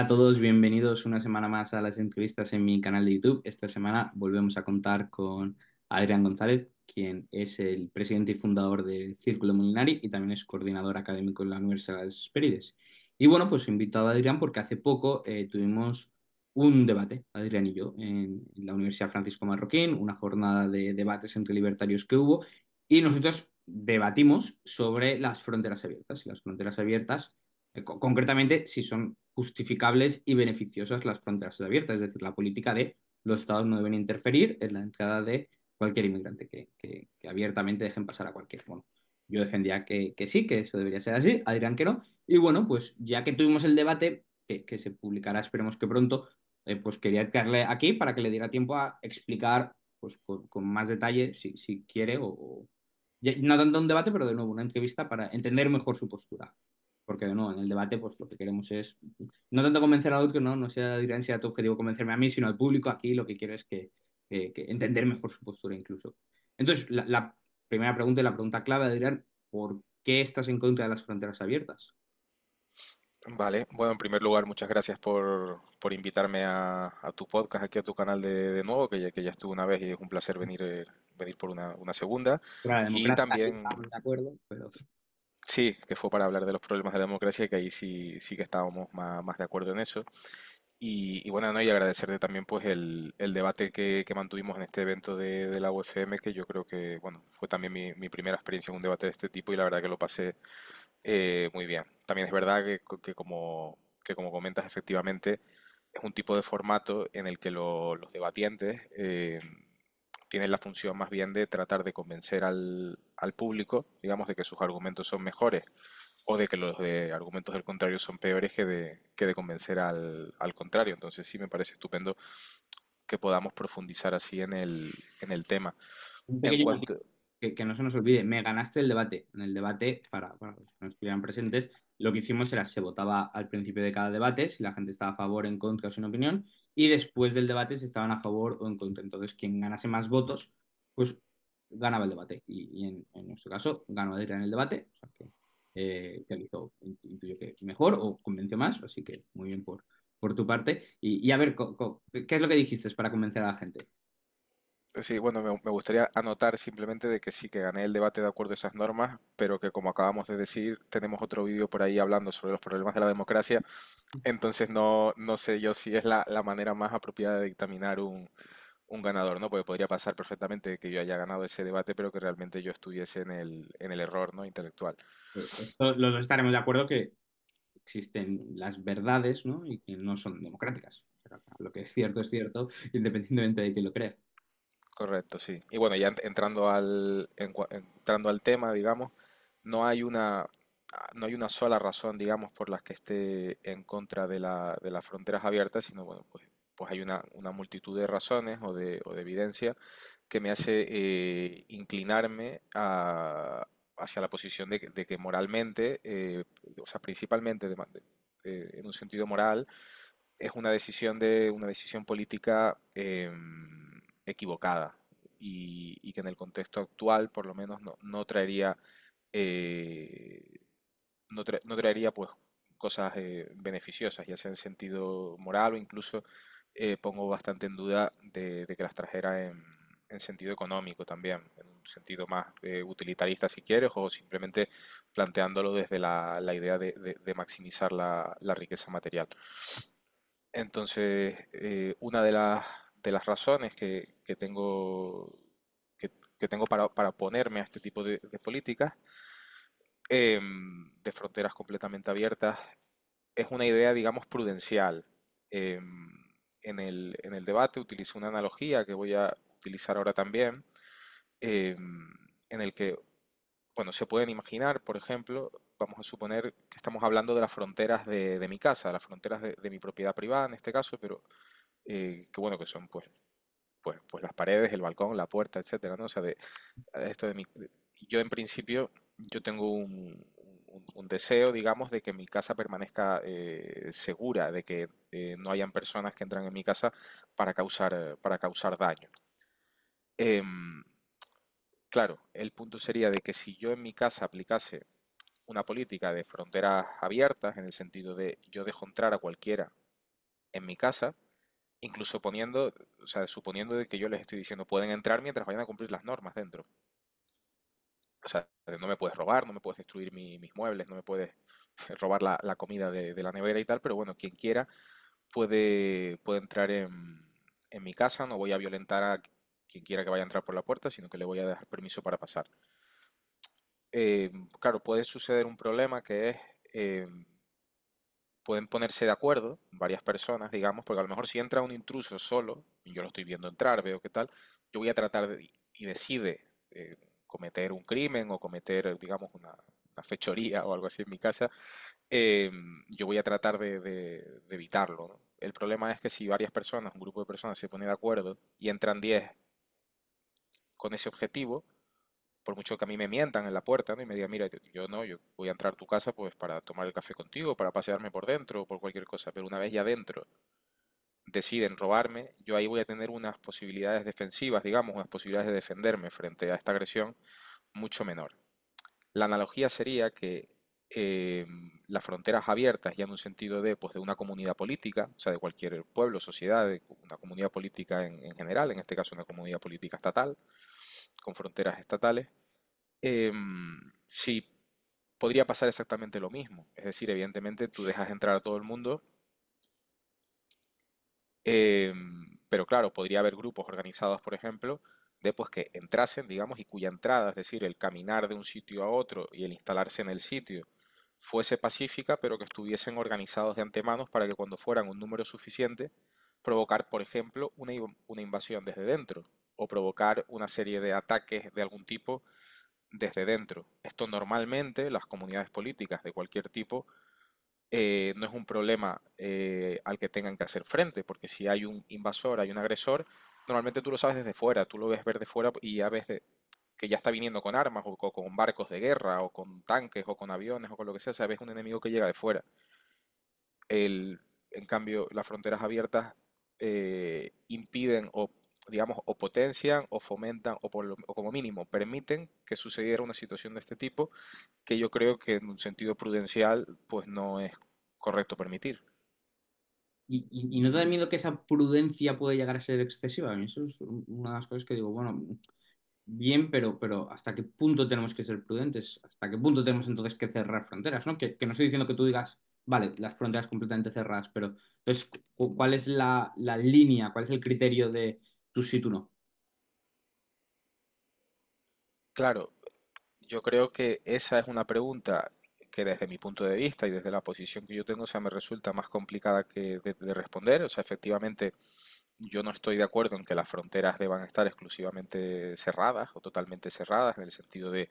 A todos, bienvenidos una semana más a las entrevistas en mi canal de YouTube. Esta semana volvemos a contar con Adrián González, quien es el presidente y fundador del Círculo Molinari y también es coordinador académico en la Universidad de las Hespérides. Y bueno, pues he invitado a Adrián porque hace poco tuvimos un debate, Adrián y yo, en la Universidad Francisco Marroquín, una jornada de debates entre libertarios que hubo, y nosotros debatimos sobre las fronteras abiertas. Y las fronteras abiertas concretamente, si son justificables y beneficiosas las fronteras abiertas, es decir, la política de los estados no deben interferir en la entrada de cualquier inmigrante, que abiertamente dejen pasar a cualquier. Bueno, yo defendía que sí, que eso debería ser así, Adrián que no. Y bueno, pues ya que tuvimos el debate, que se publicará, esperemos que pronto, pues quería traerle aquí para que le diera tiempo a explicar pues, con más detalle, si quiere, no tanto un debate, pero de nuevo una entrevista para entender mejor su postura. Porque de nuevo, en el debate, pues lo que queremos es no tanto convencer al otro, no sea, Adrián, sea tu objetivo convencerme a mí, sino al público. Aquí lo que quiero es que entender mejor su postura incluso. Entonces, la primera pregunta y la pregunta clave, Adrián, ¿por qué estás en contra de las fronteras abiertas? Vale, bueno, en primer lugar, muchas gracias por invitarme a tu podcast, aquí a tu canal de nuevo, que ya estuve una vez y es un placer venir por una segunda. Para la Y democracia aquí también, estamos de acuerdo, pero sí, que fue para hablar de los problemas de la democracia, que ahí sí que estábamos más de acuerdo en eso. Y bueno, no, y agradecerte también pues el debate que mantuvimos en este evento de la UFM, que yo creo que, bueno, fue también mi primera experiencia en un debate de este tipo y la verdad que lo pasé muy bien. También es verdad que como comentas, efectivamente, es un tipo de formato en el que los debatientes tienen la función más bien de tratar de convencer al público, digamos, de que sus argumentos son mejores o de que los de argumentos del contrario son peores que de convencer al contrario. Entonces sí me parece estupendo que podamos profundizar así en el tema. un En pequeño cuanto, que no se nos olvide, me ganaste el debate. En el debate, para los que no estuvieran presentes, lo que hicimos era se votaba al principio de cada debate si la gente estaba a favor, en contra o sin opinión, y después del debate si estaban a favor o en contra. Entonces, quien ganase más votos, pues ganaba el debate. Y en nuestro caso, ganó Adrián el debate, o sea que lo hizo, intuyo que mejor o convenció más, así que muy bien por tu parte. Y a ver, ¿qué es lo que dijiste para convencer a la gente? Sí, bueno, me gustaría anotar simplemente de que sí que gané el debate de acuerdo a esas normas, pero que como acabamos de decir, tenemos otro vídeo por ahí hablando sobre los problemas de la democracia, entonces no sé yo si es la manera más apropiada de dictaminar un ganador, ¿no? Porque podría pasar perfectamente que yo haya ganado ese debate, pero que realmente yo estuviese en el error, ¿no? Intelectual. Esto los dos estaremos de acuerdo que existen las verdades, ¿no? Y que no son democráticas. Pero lo que es cierto, independientemente de quién lo crea. Correcto, sí. Y bueno, ya entrando al tema, digamos, no hay una, no hay una sola razón, digamos, por las que esté en contra de las fronteras abiertas, sino, bueno, pues hay una multitud de razones o de evidencia que me hace inclinarme hacia la posición de que moralmente, o sea, principalmente en un sentido moral, es una decisión política equivocada y que en el contexto actual por lo menos no traería eh, no traería pues cosas beneficiosas, ya sea en sentido moral o incluso pongo bastante en duda de que las trajera en sentido económico también, en un sentido más utilitarista si quieres, o simplemente planteándolo desde la idea de maximizar la riqueza material. Entonces, una de las razones que tengo para oponerme a este tipo de políticas de fronteras completamente abiertas es una idea, digamos, prudencial. Em, en el debate utilizo una analogía que voy a utilizar ahora también, en el que, bueno, se pueden imaginar, por ejemplo, vamos a suponer que estamos hablando de las fronteras de mi casa, las fronteras de mi propiedad privada en este caso, pero que bueno, que son pues las paredes, el balcón, la puerta, etcétera, ¿no? O sea, esto yo en principio, yo tengo un deseo, digamos, de que mi casa permanezca segura, de que no hayan personas que entran en mi casa para causar daño. Em, claro, el punto sería de que si yo en mi casa aplicase una política de fronteras abiertas, en el sentido de yo dejo entrar a cualquiera en mi casa, incluso poniendo, o sea, suponiendo de que yo les estoy diciendo pueden entrar mientras vayan a cumplir las normas dentro. O sea, no me puedes robar, no me puedes destruir mis muebles, no me puedes robar la comida de la nevera y tal, pero bueno, quien quiera puede entrar en mi casa, no voy a violentar a quien quiera que vaya a entrar por la puerta, sino que le voy a dejar permiso para pasar. Eh, claro, puede suceder un problema que es, eh, pueden ponerse de acuerdo varias personas, digamos, porque a lo mejor si entra un intruso solo, y yo lo estoy viendo entrar, veo qué tal, yo voy a tratar de, y decide cometer un crimen o cometer, digamos, una fechoría o algo así en mi casa, eh, yo voy a tratar de evitarlo, ¿no? El problema es que si varias personas, un grupo de personas se pone de acuerdo y entran 10 con ese objetivo, por mucho que a mí me mientan en la puerta, ¿no? Y me digan, mira, yo no, yo voy a entrar a tu casa pues para tomar el café contigo, para pasearme por dentro o por cualquier cosa, pero una vez ya dentro deciden robarme, yo ahí voy a tener unas posibilidades defensivas, digamos, unas posibilidades de defenderme frente a esta agresión mucho menor. La analogía sería que eh, las fronteras abiertas, ya en un sentido de, pues, de una comunidad política, o sea, de cualquier pueblo, sociedad, de una comunidad política en general, en este caso una comunidad política estatal, con fronteras estatales, sí podría pasar exactamente lo mismo. Es decir, evidentemente tú dejas entrar a todo el mundo, pero claro, podría haber grupos organizados, por ejemplo, de pues que entrasen, digamos, y cuya entrada, es decir, el caminar de un sitio a otro y el instalarse en el sitio, fuese pacífica, pero que estuviesen organizados de antemano para que cuando fueran un número suficiente, provocar, por ejemplo, una invasión desde dentro o provocar una serie de ataques de algún tipo desde dentro. Esto normalmente las comunidades políticas de cualquier tipo no es un problema al que tengan que hacer frente, porque si hay un invasor, hay un agresor, normalmente tú lo sabes desde fuera, tú lo ves ver de fuera y ya ves que ya está viniendo con armas o con barcos de guerra o con tanques o con aviones o con lo que sea, sabes un enemigo que llega de fuera. En cambio, las fronteras abiertas impiden o, digamos, o potencian o fomentan o como mínimo permiten que sucediera una situación de este tipo que yo creo que en un sentido prudencial pues no es correcto permitir. ¿Y no te da miedo que esa prudencia puede llegar a ser excesiva? A mí eso es una de las cosas que digo, bueno, bien, pero ¿hasta qué punto tenemos que ser prudentes? ¿Hasta qué punto tenemos entonces que cerrar fronteras? ¿No? Que no estoy diciendo que tú digas, vale, las fronteras completamente cerradas, pero entonces, ¿cuál es la línea? ¿Cuál es el criterio de tú sí, tú no? Claro, yo creo que esa es una pregunta que desde mi punto de vista y desde la posición que yo tengo, o sea, me resulta más complicada que de responder. O sea, efectivamente, yo no estoy de acuerdo en que las fronteras deban estar exclusivamente cerradas o totalmente cerradas, en el sentido de,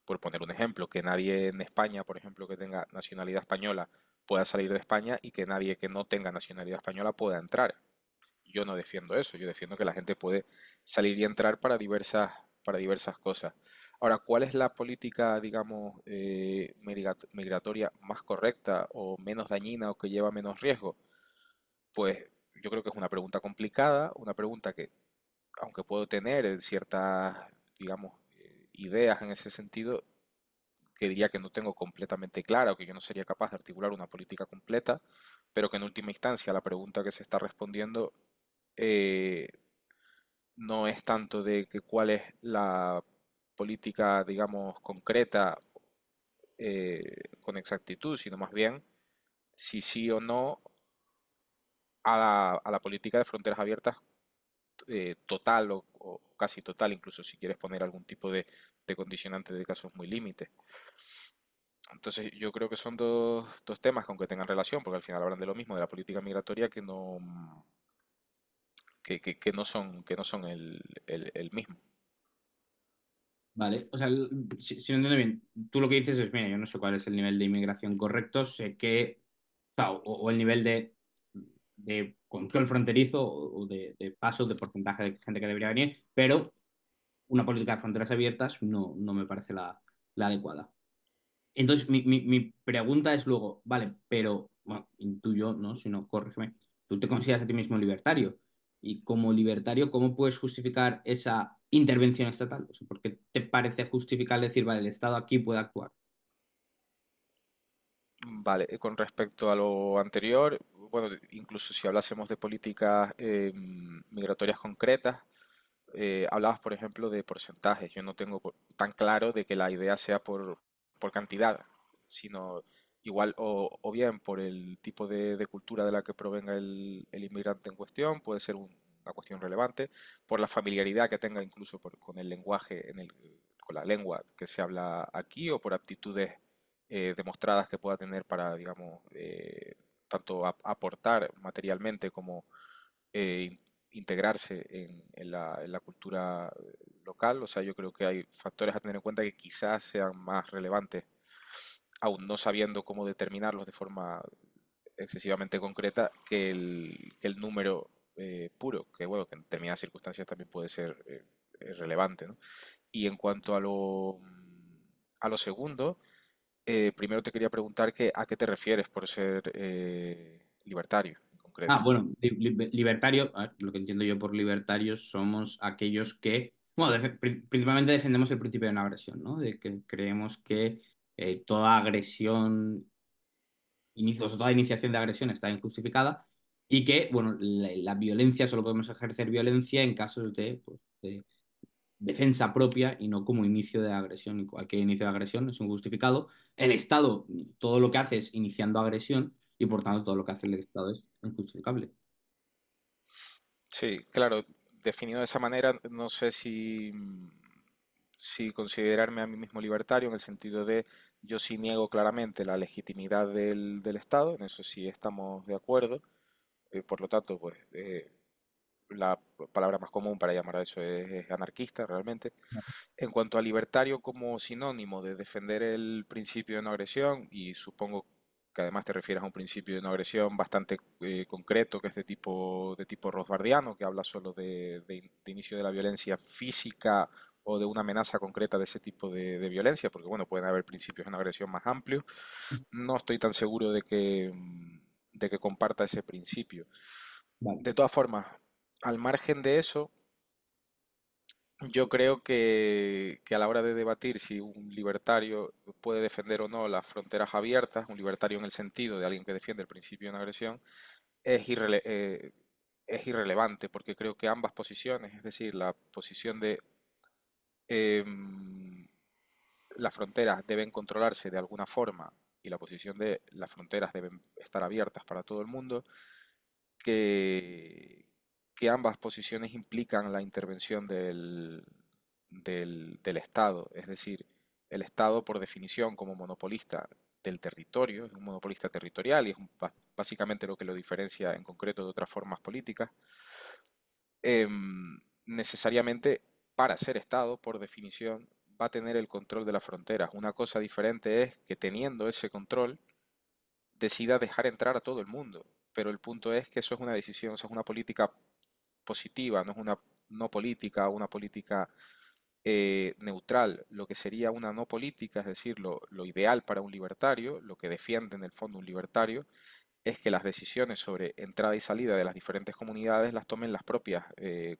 por poner un ejemplo, que nadie en España, por ejemplo, que tenga nacionalidad española pueda salir de España y que nadie que no tenga nacionalidad española pueda entrar. Yo no defiendo eso, yo defiendo que la gente puede salir y entrar para diversas cosas. Ahora, ¿cuál es la política, digamos, migratoria más correcta o menos dañina o que lleva menos riesgo? Pues yo creo que es una pregunta complicada, una pregunta que, aunque puedo tener ciertas, digamos, ideas en ese sentido, que diría que no tengo completamente clara o que yo no sería capaz de articular una política completa, pero que en última instancia la pregunta que se está respondiendo eh, no es tanto de que cuál es la política, digamos, concreta con exactitud, sino más bien si sí o no a la política de fronteras abiertas total o casi total, incluso si quieres poner algún tipo de condicionante de casos muy límites. Entonces yo creo que son dos temas que aunque tengan relación, porque al final hablan de lo mismo, de la política migratoria, que no son el mismo. Vale, o sea, si lo entiendo bien, tú lo que dices es, mira, yo no sé cuál es el nivel de inmigración correcto, sé que, o, sea, o el nivel de control fronterizo o de paso de porcentaje de gente que debería venir, pero una política de fronteras abiertas no me parece la adecuada. Entonces, mi pregunta es luego, vale, pero, bueno, intuyo, ¿no? Si no, corrígeme, tú te consideras a ti mismo libertario. Y como libertario, ¿cómo puedes justificar esa intervención estatal? O sea, ¿por qué te parece justificable decir, vale, el Estado aquí puede actuar? Vale, con respecto a lo anterior, bueno, incluso si hablásemos de políticas migratorias concretas, hablabas, por ejemplo, de porcentajes. Yo no tengo tan claro de que la idea sea por cantidad, sino igual o bien por el tipo de cultura de la que provenga el inmigrante en cuestión, puede ser una cuestión relevante, por la familiaridad que tenga incluso con el lenguaje, con la lengua que se habla aquí, o por aptitudes demostradas que pueda tener para, digamos, tanto aportar materialmente como eh, integrarse en la cultura local. O sea, yo creo que hay factores a tener en cuenta que quizás sean más relevantes, aún no sabiendo cómo determinarlos de forma excesivamente concreta, que el número puro, que bueno, que en determinadas circunstancias también puede ser relevante, ¿no? Y en cuanto a lo segundo, primero te quería preguntar que, a qué te refieres por ser libertario en Ah, concreto. bueno, libertario, a ver, lo que entiendo yo por libertarios somos aquellos que, bueno, principalmente defendemos el principio de no agresión, ¿no? De que creemos que toda agresión, o sea, toda iniciación de agresión está injustificada y que, bueno, la violencia, solo podemos ejercer violencia en casos de, pues, de defensa propia y no como inicio de agresión. Y cualquier inicio de agresión es injustificado. El Estado todo lo que hace es iniciando agresión y por tanto todo lo que hace el Estado es injustificable. Sí, claro, definido de esa manera, no sé si considerarme a mí mismo libertario en el sentido de yo sí niego claramente la legitimidad del Estado, en eso sí estamos de acuerdo, por lo tanto, pues la palabra más común para llamar a eso es anarquista realmente. En cuanto a libertario como sinónimo de defender el principio de no agresión, y supongo que además te refieres a un principio de no agresión bastante concreto, que es de tipo rothbardiano, que habla solo de inicio de la violencia física o de una amenaza concreta de ese tipo de violencia, porque bueno, pueden haber principios de no agresión más amplios. No estoy tan seguro de que comparta ese principio. Vale. De todas formas, al margen de eso, yo creo que a la hora de debatir si un libertario puede defender o no las fronteras abiertas, un libertario en el sentido de alguien que defiende el principio de no agresión, es, es irrelevante, porque creo que ambas posiciones, es decir, la posición de em, las fronteras deben controlarse de alguna forma y la posición de las fronteras deben estar abiertas para todo el mundo, que, que ambas posiciones implican la intervención del Estado, es decir, el Estado por definición como monopolista del territorio, es un monopolista territorial y es básicamente lo que lo diferencia en concreto de otras formas políticas, necesariamente para ser Estado, por definición, va a tener el control de las fronteras. Una cosa diferente es que teniendo ese control, decida dejar entrar a todo el mundo. Pero el punto es que eso es una decisión, eso es una política positiva, no es una no política, una política neutral. Lo que sería una no política, es decir, lo ideal para un libertario, lo que defiende en el fondo un libertario, es que las decisiones sobre entrada y salida de las diferentes comunidades las tomen las propias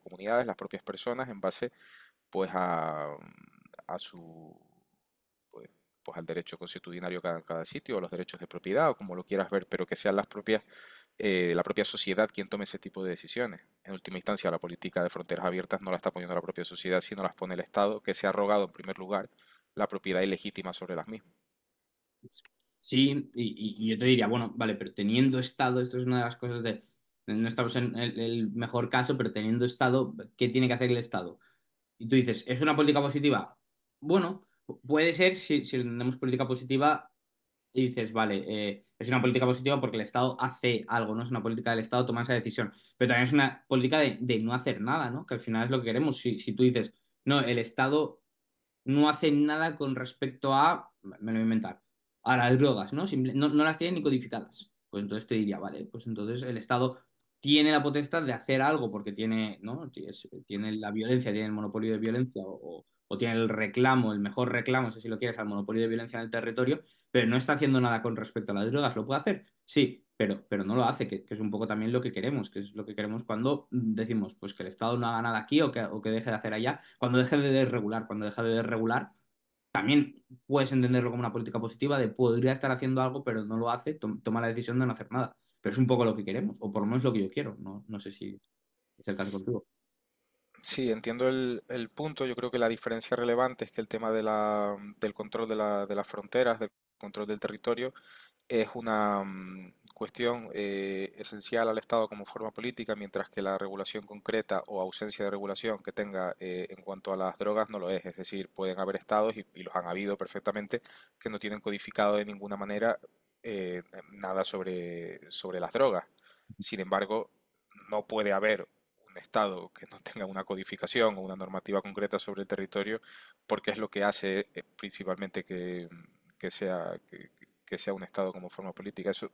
comunidades, las propias personas, en base pues a su pues, pues al derecho consuetudinario cada sitio, o los derechos de propiedad, o como lo quieras ver, pero que sean las propias, la propia sociedad quien tome ese tipo de decisiones. En última instancia, la política de fronteras abiertas no la está poniendo la propia sociedad, sino las pone el Estado, que se ha arrogado en primer lugar la propiedad ilegítima sobre las mismas. Sí, y yo te diría, bueno, vale, pero teniendo Estado, esto es una de las cosas de, no estamos en el mejor caso, pero teniendo Estado, ¿qué tiene que hacer el Estado? Y tú dices, ¿es una política positiva? Bueno, puede ser si entendemos política positiva y dices, vale, es una política positiva porque el Estado hace algo, ¿no? Es una política del Estado tomar esa decisión. Pero también es una política de no hacer nada, ¿no? Que al final es lo que queremos. Si tú dices, no, el Estado no hace nada con respecto a, me lo voy a inventar, a las drogas, ¿no? No las tiene ni codificadas. Pues entonces te diría, vale, pues entonces el Estado tiene la potestad de hacer algo porque tiene, ¿no? Tiene la violencia, tiene el monopolio de violencia o tiene el reclamo, el mejor reclamo, si lo quieres, al monopolio de violencia en el territorio, pero no está haciendo nada con respecto a las drogas. ¿Lo puede hacer? Sí, pero no lo hace, que es un poco también lo que queremos, que es lo que queremos cuando decimos pues que el Estado no haga nada aquí o que deje de hacer allá, cuando deje de desregular, cuando deja de desregular, también puedes entenderlo como una política positiva de podría estar haciendo algo, pero no lo hace, toma la decisión de no hacer nada. pero es un poco lo que queremos, o por lo menos lo que yo quiero. No, no sé si es el caso contigo. Sí, entiendo el punto. Yo creo que la diferencia relevante es que el tema del control de las fronteras, del control del territorio, es una cuestión esencial al Estado como forma política, mientras que la regulación concreta o ausencia de regulación que tenga en cuanto a las drogas no lo es. Es decir, pueden haber estados, y los han habido perfectamente, que no tienen codificado de ninguna manera nada sobre las drogas. Sin embargo, no puede haber un estado que no tenga una codificación o una normativa concreta sobre el territorio, porque es lo que hace principalmente que sea, que sea un Estado como forma política. Eso,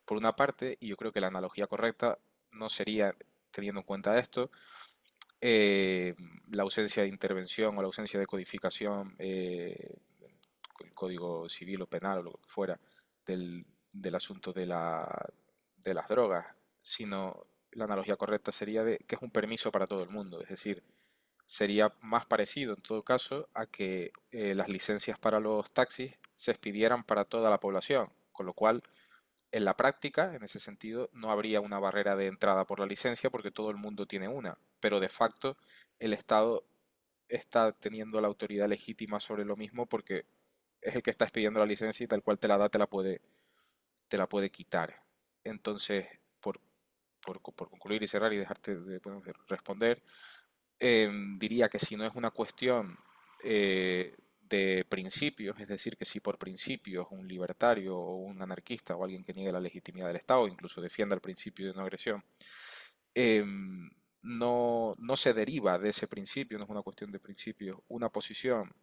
por una parte, y yo creo que la analogía correcta no sería, teniendo en cuenta esto, eh, la ausencia de intervención o la ausencia de codificación, el código civil o penal o lo que fuera, del asunto de las drogas, sino la analogía correcta sería de que es un permiso para todo el mundo. Es decir, sería más parecido en todo caso a que las licencias para los taxis se expidieran para toda la población, con lo cual en la práctica, en ese sentido, no habría una barrera de entrada por la licencia porque todo el mundo tiene una, pero de facto el Estado está teniendo la autoridad legítima sobre lo mismo porque es el que está expidiendo la licencia y tal cual te la da, te la puede quitar. Entonces, por concluir y cerrar y dejarte bueno, de responder, diría que si no es una cuestión de principios, es decir, que si por principios un libertario o un anarquista o alguien que niegue la legitimidad del Estado, incluso defienda el principio de no agresión, no se deriva de ese principio, no es una cuestión de principios, una posición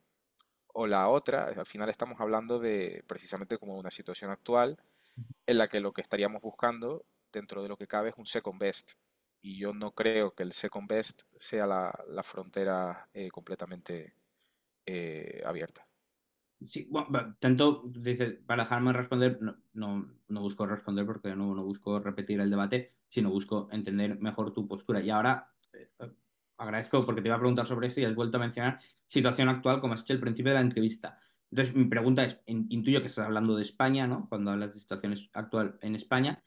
o la otra, al final estamos hablando de precisamente como una situación actual en la que lo que estaríamos buscando dentro de lo que cabe es un second best. Y yo no creo que el second best sea la frontera completamente abierta. Sí, bueno, tanto dices, para dejarme responder, no busco responder porque no busco repetir el debate, sino busco entender mejor tu postura. Y ahora agradezco porque te iba a preguntar sobre esto y has vuelto a mencionar situación actual como has hecho al principio de la entrevista. Entonces, mi pregunta es, intuyo que estás hablando de España, ¿no? Cuando hablas de situación actual en España.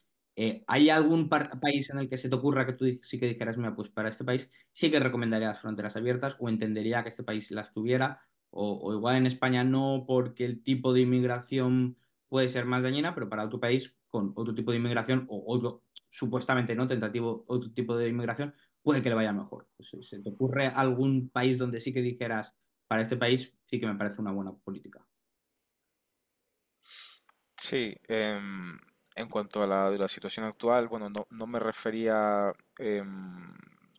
¿Hay algún país en el que se te ocurra que tú sí que dijeras, mira, pues para este país sí que recomendaría las fronteras abiertas o entendería que este país las tuviera? O igual en España no, porque el tipo de inmigración puede ser más dañina, pero para otro país con otro tipo de inmigración o otro, supuestamente no tentativo, otro tipo de inmigración, puede que le vaya mejor. Pues, ¿se te ocurre algún país donde sí que dijeras, para este país sí que me parece una buena política? Sí, en cuanto a de la situación actual, bueno, no me refería,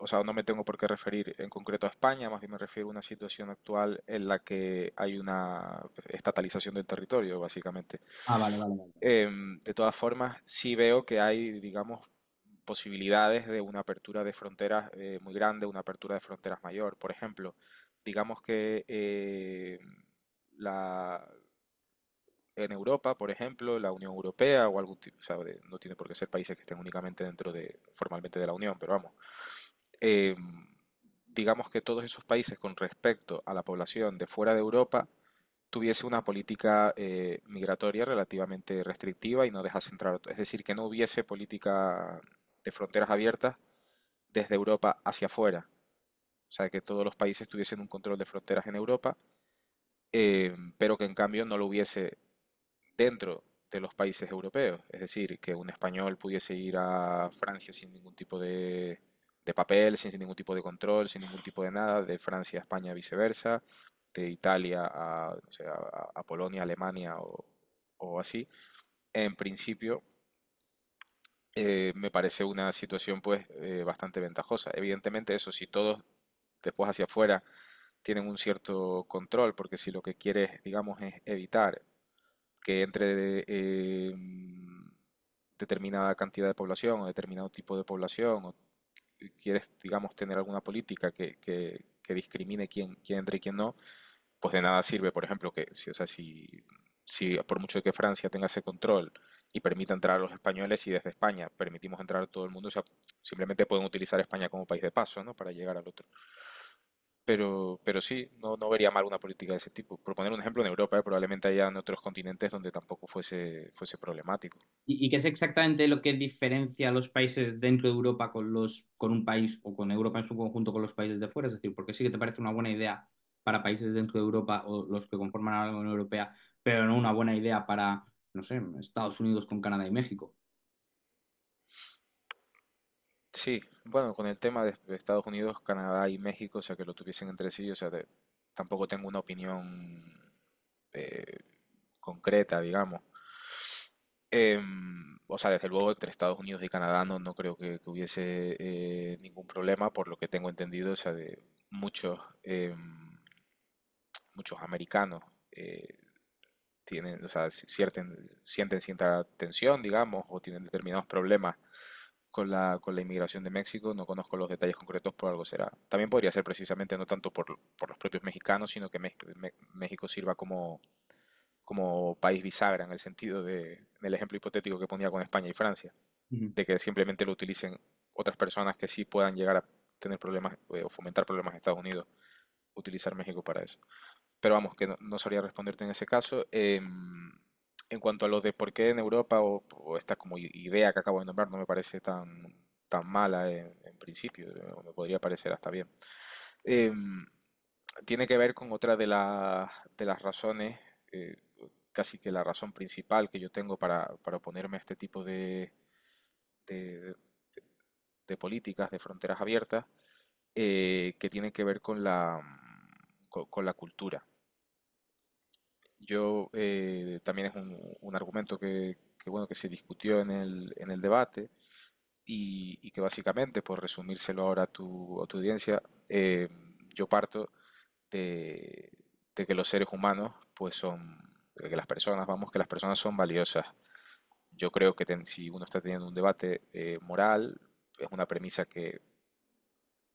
o sea, no me tengo por qué referir en concreto a España, más bien me refiero a una situación actual en la que hay una estatalización del territorio, básicamente. Ah, vale, vale, vale. De todas formas, sí veo que hay, digamos, posibilidades de una apertura de fronteras muy grande, una apertura de fronteras mayor. Por ejemplo, digamos que la, en Europa, por ejemplo, la Unión Europea o algún tipo, o sea, no tiene por qué ser países que estén únicamente dentro de, formalmente de la Unión, pero vamos, eh, digamos que todos esos países con respecto a la población de fuera de Europa tuviese una política migratoria relativamente restrictiva y no dejase entrar, es decir, que no hubiese política de fronteras abiertas desde Europa hacia afuera, o sea, que todos los países tuviesen un control de fronteras en Europa, pero que en cambio no lo hubiese dentro de los países europeos, es decir, que un español pudiese ir a Francia sin ningún tipo de papel, sin ningún tipo de control, sin ningún tipo de nada, de Francia a España viceversa, de Italia a, no sé, a Polonia, Alemania o así. En principio, me parece una situación pues bastante ventajosa. Evidentemente eso, si todos después hacia afuera tienen un cierto control, porque si lo que quieres, digamos, es evitar que entre determinada cantidad de población o determinado tipo de población, o quieres, digamos, tener alguna política que discrimine quién entra y quién no, pues de nada sirve, por ejemplo, que si, o sea, si por mucho que Francia tenga ese control y permita entrar a los españoles y desde España permitimos entrar a todo el mundo, o sea, simplemente pueden utilizar España como país de paso, ¿no? Para llegar al otro. pero sí, no vería mal una política de ese tipo. Por poner un ejemplo, en Europa, probablemente haya en otros continentes donde tampoco fuese problemático. ¿Y qué es exactamente lo que diferencia a los países dentro de Europa con un país o con Europa en su conjunto con los países de fuera? Es decir, porque sí que te parece una buena idea para países dentro de Europa o los que conforman la Unión Europea, pero no una buena idea para, no sé, Estados Unidos con Canadá y México. Sí, bueno, con el tema de Estados Unidos, Canadá y México, o sea, que lo tuviesen entre sí, o sea, tampoco tengo una opinión eh, concreta, digamos. O sea, desde luego entre Estados Unidos y Canadá no creo que hubiese ningún problema, por lo que tengo entendido, o sea, de muchos americanos eh, tienen, o sea, sienten cierta tensión, digamos, o tienen determinados problemas con la inmigración de México. No conozco los detalles concretos, por algo será. También podría ser precisamente no tanto por los propios mexicanos, sino que México sirva como país bisagra en el sentido del ejemplo hipotético que ponía con España y Francia, Ujú. de que simplemente lo utilicen otras personas que sí puedan llegar a tener problemas o fomentar problemas en Estados Unidos, utilizar México para eso. Pero vamos, que no sabría responderte en ese caso. En cuanto a lo de por qué en Europa o esta como idea que acabo de nombrar no me parece tan mala en principio, o me podría parecer hasta bien. Em, Tiene que ver con otra de las razones, casi que la razón principal que yo tengo para oponerme a este tipo de- de políticas de fronteras abiertas, que tiene que ver con la cultura. También es un argumento bueno, que se discutió en el debate y que básicamente, por resumírselo ahora a tu audiencia, yo parto de, de que los seres humanos, pues de que las personas, vamos, que las personas son valiosas. Yo creo que si uno está teniendo un debate moral, es una premisa que,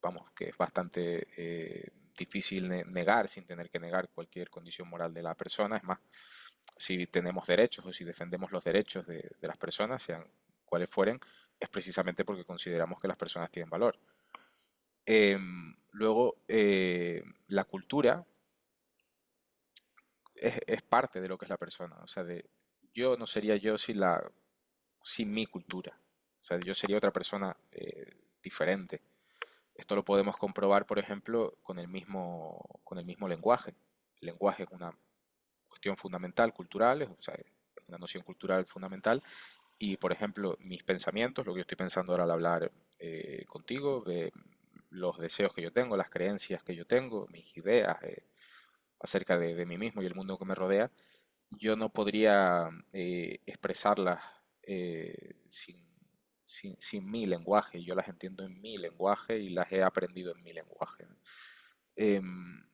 vamos, que es bastante difícil negar sin tener que negar cualquier condición moral de la persona. Es más, si tenemos derechos o si defendemos los derechos de las personas, sean cuales fueren, es precisamente porque consideramos que las personas tienen valor. Luego, la cultura es parte de lo que es la persona. O sea, yo no sería yo sin mi cultura. O sea, yo sería otra persona diferente. Esto lo podemos comprobar, por ejemplo, con el mismo lenguaje. El lenguaje es una cuestión fundamental, cultural, o sea, es una noción cultural fundamental. Y, por ejemplo, mis pensamientos, lo que yo estoy pensando ahora al hablar contigo, de los deseos que yo tengo, las creencias que yo tengo, mis ideas acerca de mí mismo y el mundo que me rodea, yo no podría expresarlas sin mi lenguaje. Yo las entiendo en mi lenguaje y las he aprendido en mi lenguaje, ¿no? Em,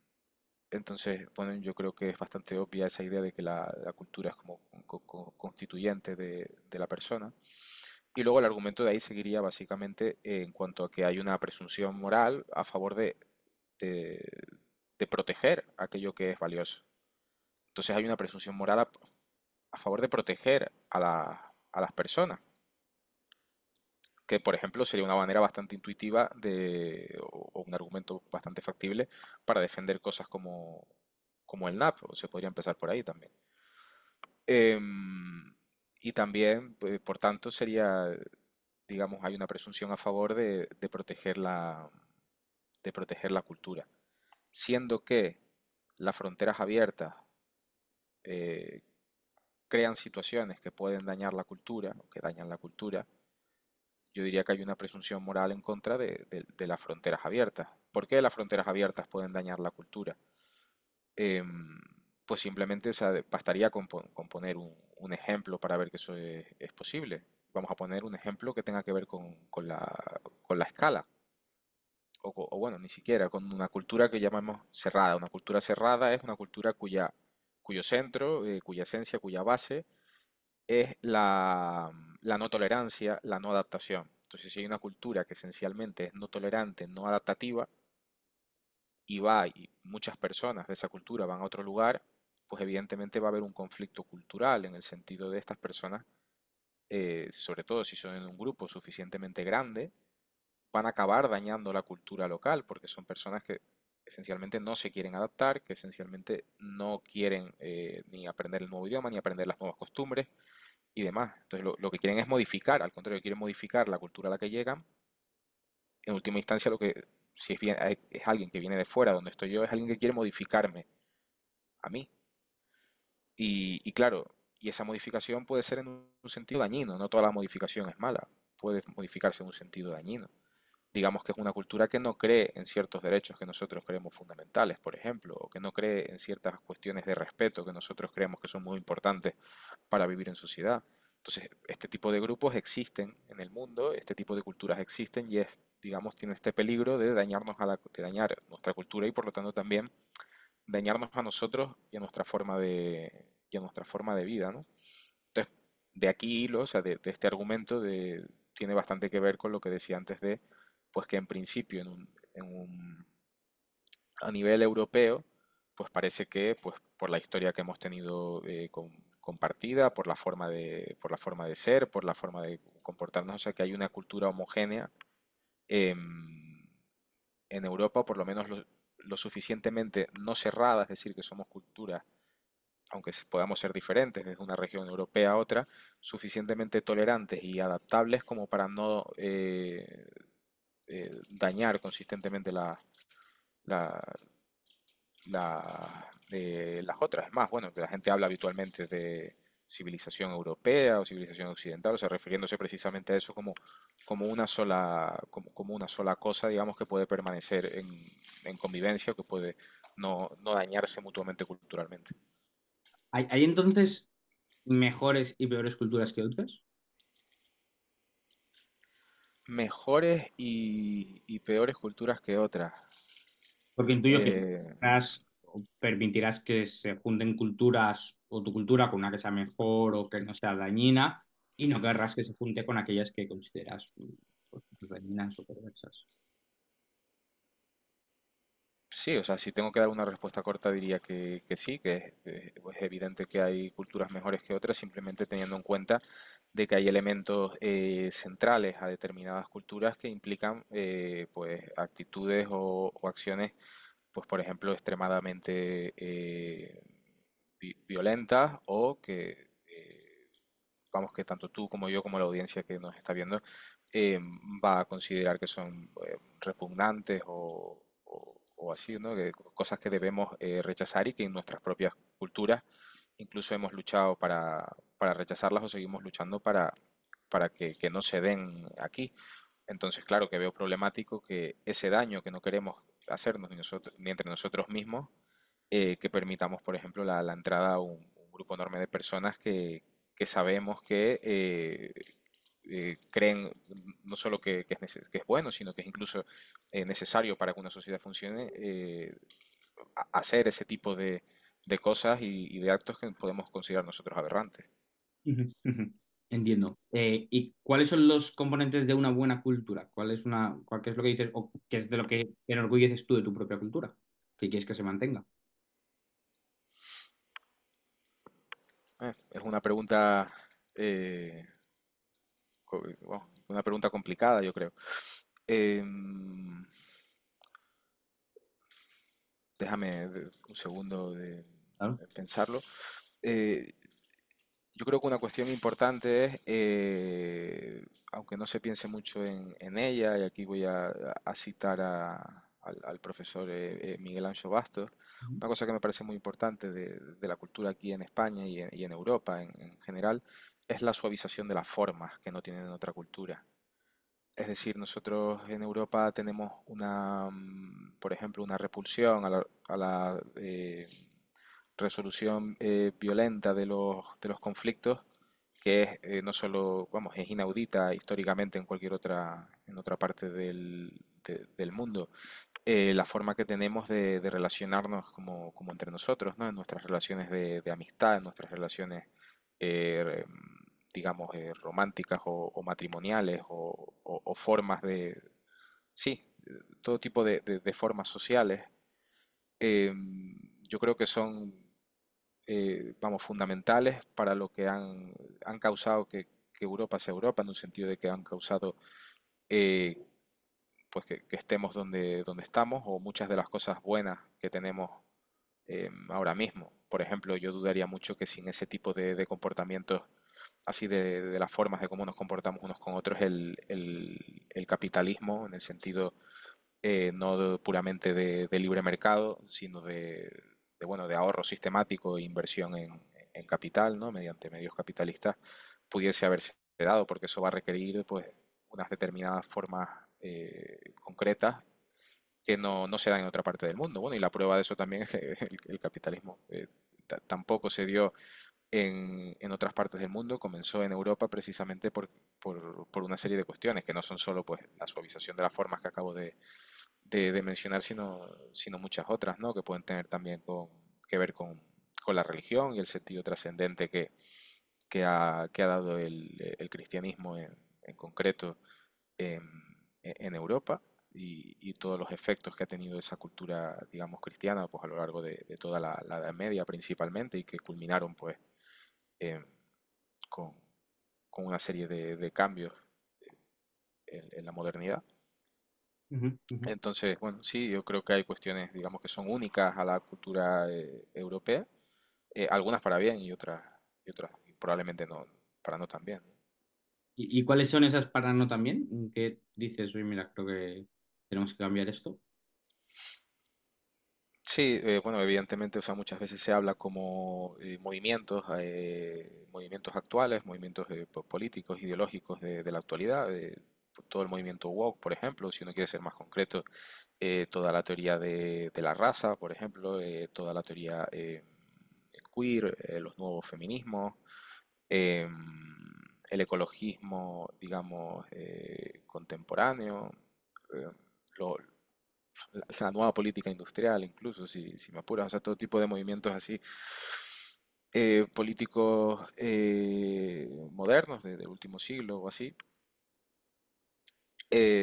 entonces, bueno, yo creo que es bastante obvia esa idea de que la cultura es como constituyente de la persona. Y luego el argumento de ahí seguiría básicamente en cuanto a que hay una presunción moral a favor de, de proteger aquello que es valioso. Entonces hay una presunción moral a favor de proteger a las personas, que por ejemplo sería una manera bastante intuitiva o un argumento bastante factible para defender cosas como el NAP, o se podría empezar por ahí también. Em, y también, por tanto, digamos, hay una presunción a favor de proteger la cultura, siendo que las fronteras abiertas eh, crean situaciones que pueden dañar la cultura o que dañan la cultura. Yo diría que hay una presunción moral en contra de las fronteras abiertas. ¿Por qué las fronteras abiertas pueden dañar la cultura? Em, pues simplemente, o sea, bastaría con poner un ejemplo para ver que eso es posible. Vamos a poner un ejemplo que tenga que ver con la escala, o bueno, ni siquiera, con una cultura que llamamos cerrada. Una cultura cerrada es una cultura cuyo centro, cuya esencia, cuya base es la no tolerancia, la no adaptación. Entonces, si hay una cultura que esencialmente es no tolerante, no adaptativa, y muchas personas de esa cultura van a otro lugar, pues evidentemente va a haber un conflicto cultural en el sentido de estas personas, sobre todo si son en un grupo suficientemente grande, van a acabar dañando la cultura local, porque son personas que esencialmente no se quieren adaptar, que esencialmente no quieren ni aprender el nuevo idioma, ni aprender las nuevas costumbres y demás. Entonces lo que quieren es modificar, al contrario, quieren modificar la cultura a la que llegan. En última instancia, si es, es alguien que viene de fuera, donde estoy yo, es alguien que quiere modificarme a mí. Y claro, y esa modificación puede ser en un sentido dañino, no toda la modificación es mala, puede modificarse en un sentido dañino. Digamos que es una cultura que no cree en ciertos derechos que nosotros creemos fundamentales, por ejemplo, o que no cree en ciertas cuestiones de respeto que nosotros creemos que son muy importantes para vivir en sociedad. Entonces, este tipo de grupos existen en el mundo, este tipo de culturas existen y es, digamos, tiene este peligro de dañarnos de dañar nuestra cultura y por lo tanto también dañarnos a nosotros y a nuestra y a nuestra forma de vida, ¿no? Entonces, de aquí hilo, o sea, de este argumento tiene bastante que ver con lo que decía antes de, pues que en principio a nivel europeo, pues parece que, pues por la historia que hemos tenido compartida, por la forma de ser, por la forma de comportarnos, o sea, que hay una cultura homogénea em, en Europa, por lo menos lo suficientemente no cerrada, es decir, que somos culturas aunque podamos ser diferentes desde una región europea a otra, suficientemente tolerantes y adaptables como para no dañar consistentemente la- las otras. Es más, bueno, que la gente habla habitualmente de civilización europea o civilización occidental, o sea, refiriéndose precisamente a eso como como una sola cosa, digamos, que puede permanecer en convivencia o que puede no dañarse mutuamente culturalmente. ¿Hay entonces mejores y peores culturas que otras? Mejores y peores culturas que otras. Porque intuyo que Eh, o permitirás que se junten culturas o tu cultura con una que sea mejor o que no sea dañina y no querrás que se junte con aquellas que consideras pues, dañinas o perversas. sí, o sea, si tengo que dar una respuesta corta diría que sí, que es evidente que hay culturas mejores que otras, simplemente teniendo en cuenta de que hay elementos centrales a determinadas culturas que implican pues actitudes o acciones, pues por ejemplo, extremadamente violentas o que vamos, que tanto tú como yo, como la audiencia que nos está viendo, eh, va a considerar que son repugnantes o así, ¿no? Cosas que debemos rechazar y que en nuestras propias culturas incluso hemos luchado para rechazarlas o seguimos luchando para que no se den aquí. Entonces, claro que veo problemático que ese daño que no queremos hacernos ni entre nosotros mismos, que permitamos, por ejemplo, la entrada a un grupo enorme de personas que sabemos que creen no solo que es bueno, sino que es incluso necesario para que una sociedad funcione, hacer ese tipo de cosas y de actos que podemos considerar nosotros aberrantes. Ujú, ujú. Entiendo. ¿Y cuáles son los componentes de una buena cultura? ¿Qué es lo que dices o qué es de lo que te enorgulleces tú de tu propia cultura? ¿Qué quieres que se mantenga? Es una pregunta, bueno, una pregunta complicada, yo creo. Em, un segundo Claro. de pensarlo. Eh, yo creo que una cuestión importante es, aunque no se piense mucho en ella, y aquí voy a citar al profesor Miguel Ancho Bastos, Ujú, una cosa que me parece muy importante de la cultura aquí en España y en Europa en general, es la suavización de las formas que no tienen otra cultura. Es decir, nosotros en Europa tenemos por ejemplo, una repulsión a la resolución violenta de los conflictos, que es no solo, vamos, es inaudita históricamente en otra parte del mundo. La forma que tenemos de relacionarnos como entre nosotros, ¿no? En nuestras relaciones de amistad, en nuestras relaciones eh, digamos, románticas o matrimoniales o formas sí, todo tipo de formas sociales, eh, yo creo que son, vamos, fundamentales para lo que han causado que Europa sea Europa, en un sentido de que han causado pues que estemos donde estamos o muchas de las cosas buenas que tenemos ahora mismo. Por ejemplo, yo dudaría mucho que sin ese tipo de comportamientos, así de las formas de cómo nos comportamos unos con otros, el capitalismo, en el sentido no puramente de libre mercado, sino bueno, de ahorro sistemático e inversión en capital, ¿no? Mediante medios capitalistas, pudiese haberse dado, porque eso va a requerir pues, unas determinadas formas concretas que no se dan en otra parte del mundo. Bueno, y la prueba de eso también es que el capitalismo tampoco se dio en otras partes del mundo, comenzó en Europa precisamente por una serie de cuestiones que no son solo pues, la suavización de las formas que acabo de mencionar, sino muchas otras, ¿no? Que pueden tener también que ver con la religión y el sentido trascendente que ha dado el cristianismo en concreto en, en Europa y todos los efectos que ha tenido esa cultura, digamos, cristiana, pues a lo largo de toda la Edad Media principalmente y que culminaron pues em, con, con una serie de cambios en la modernidad. Ujú, ujú. Entonces, bueno, sí, yo creo que hay cuestiones, digamos, que son únicas a la cultura europea, algunas para bien y otras probablemente no, para no tan bien, ¿no? Y cuáles son esas para no también? ¿Qué dices? Oye, mira, creo que tenemos que cambiar esto. Sí, bueno, evidentemente, o sea, muchas veces se habla como movimientos actuales, movimientos políticos, ideológicos de la actualidad, todo el movimiento woke, por ejemplo, si uno quiere ser más concreto, toda la teoría de la raza, por ejemplo, toda la teoría queer, los nuevos feminismos, el ecologismo, digamos, contemporáneo, eh, lo- la nueva política industrial, incluso, si me apuras, o sea, todo tipo de movimientos así políticos modernos del último siglo o así,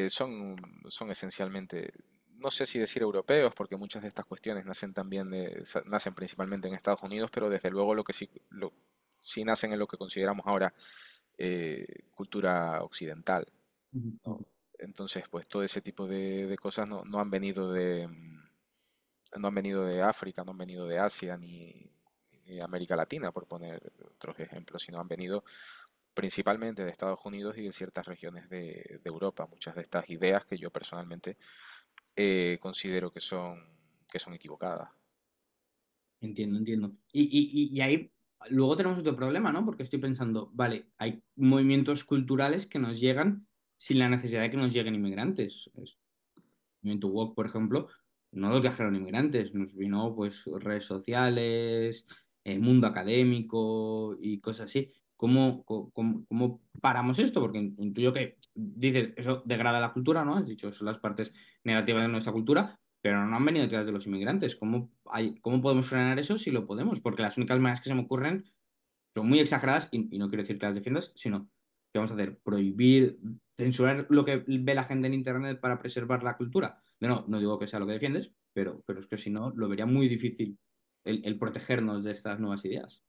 son esencialmente, no sé si decir europeos, porque muchas de estas cuestiones nacen también nacen principalmente en Estados Unidos, pero desde luego lo que sí, sí nacen en lo que consideramos ahora cultura occidental, Ujú, ¿no? ujú. Entonces, pues todo ese tipo de cosas no han venido no han venido de África, no han venido de Asia ni de América Latina, por poner otros ejemplos, sino han venido principalmente de Estados Unidos y de ciertas regiones de Europa. Muchas de estas ideas que yo personalmente considero que son equivocadas. Entiendo, entiendo. Y ahí luego tenemos otro problema, ¿no? Porque estoy pensando, vale, hay movimientos culturales que nos llegan sin la necesidad de que nos lleguen inmigrantes. Movimiento Woke, por ejemplo, no lo trajeron inmigrantes, nos vino pues redes sociales, mundo académico y cosas así. ¿Cómo paramos esto? Porque intuyo que dices, eso degrada la cultura, ¿no? Has dicho, son las partes negativas de nuestra cultura, pero no han venido detrás de los inmigrantes. ¿Cómo podemos frenar eso si lo podemos? Porque las únicas maneras que se me ocurren son muy exageradas y no quiero decir que las defiendas, sino que vamos a hacer prohibir, censurar lo que ve la gente en Internet para preservar la cultura. No digo que sea lo que defiendes, pero es que si no, lo vería muy difícil el protegernos de estas nuevas ideas.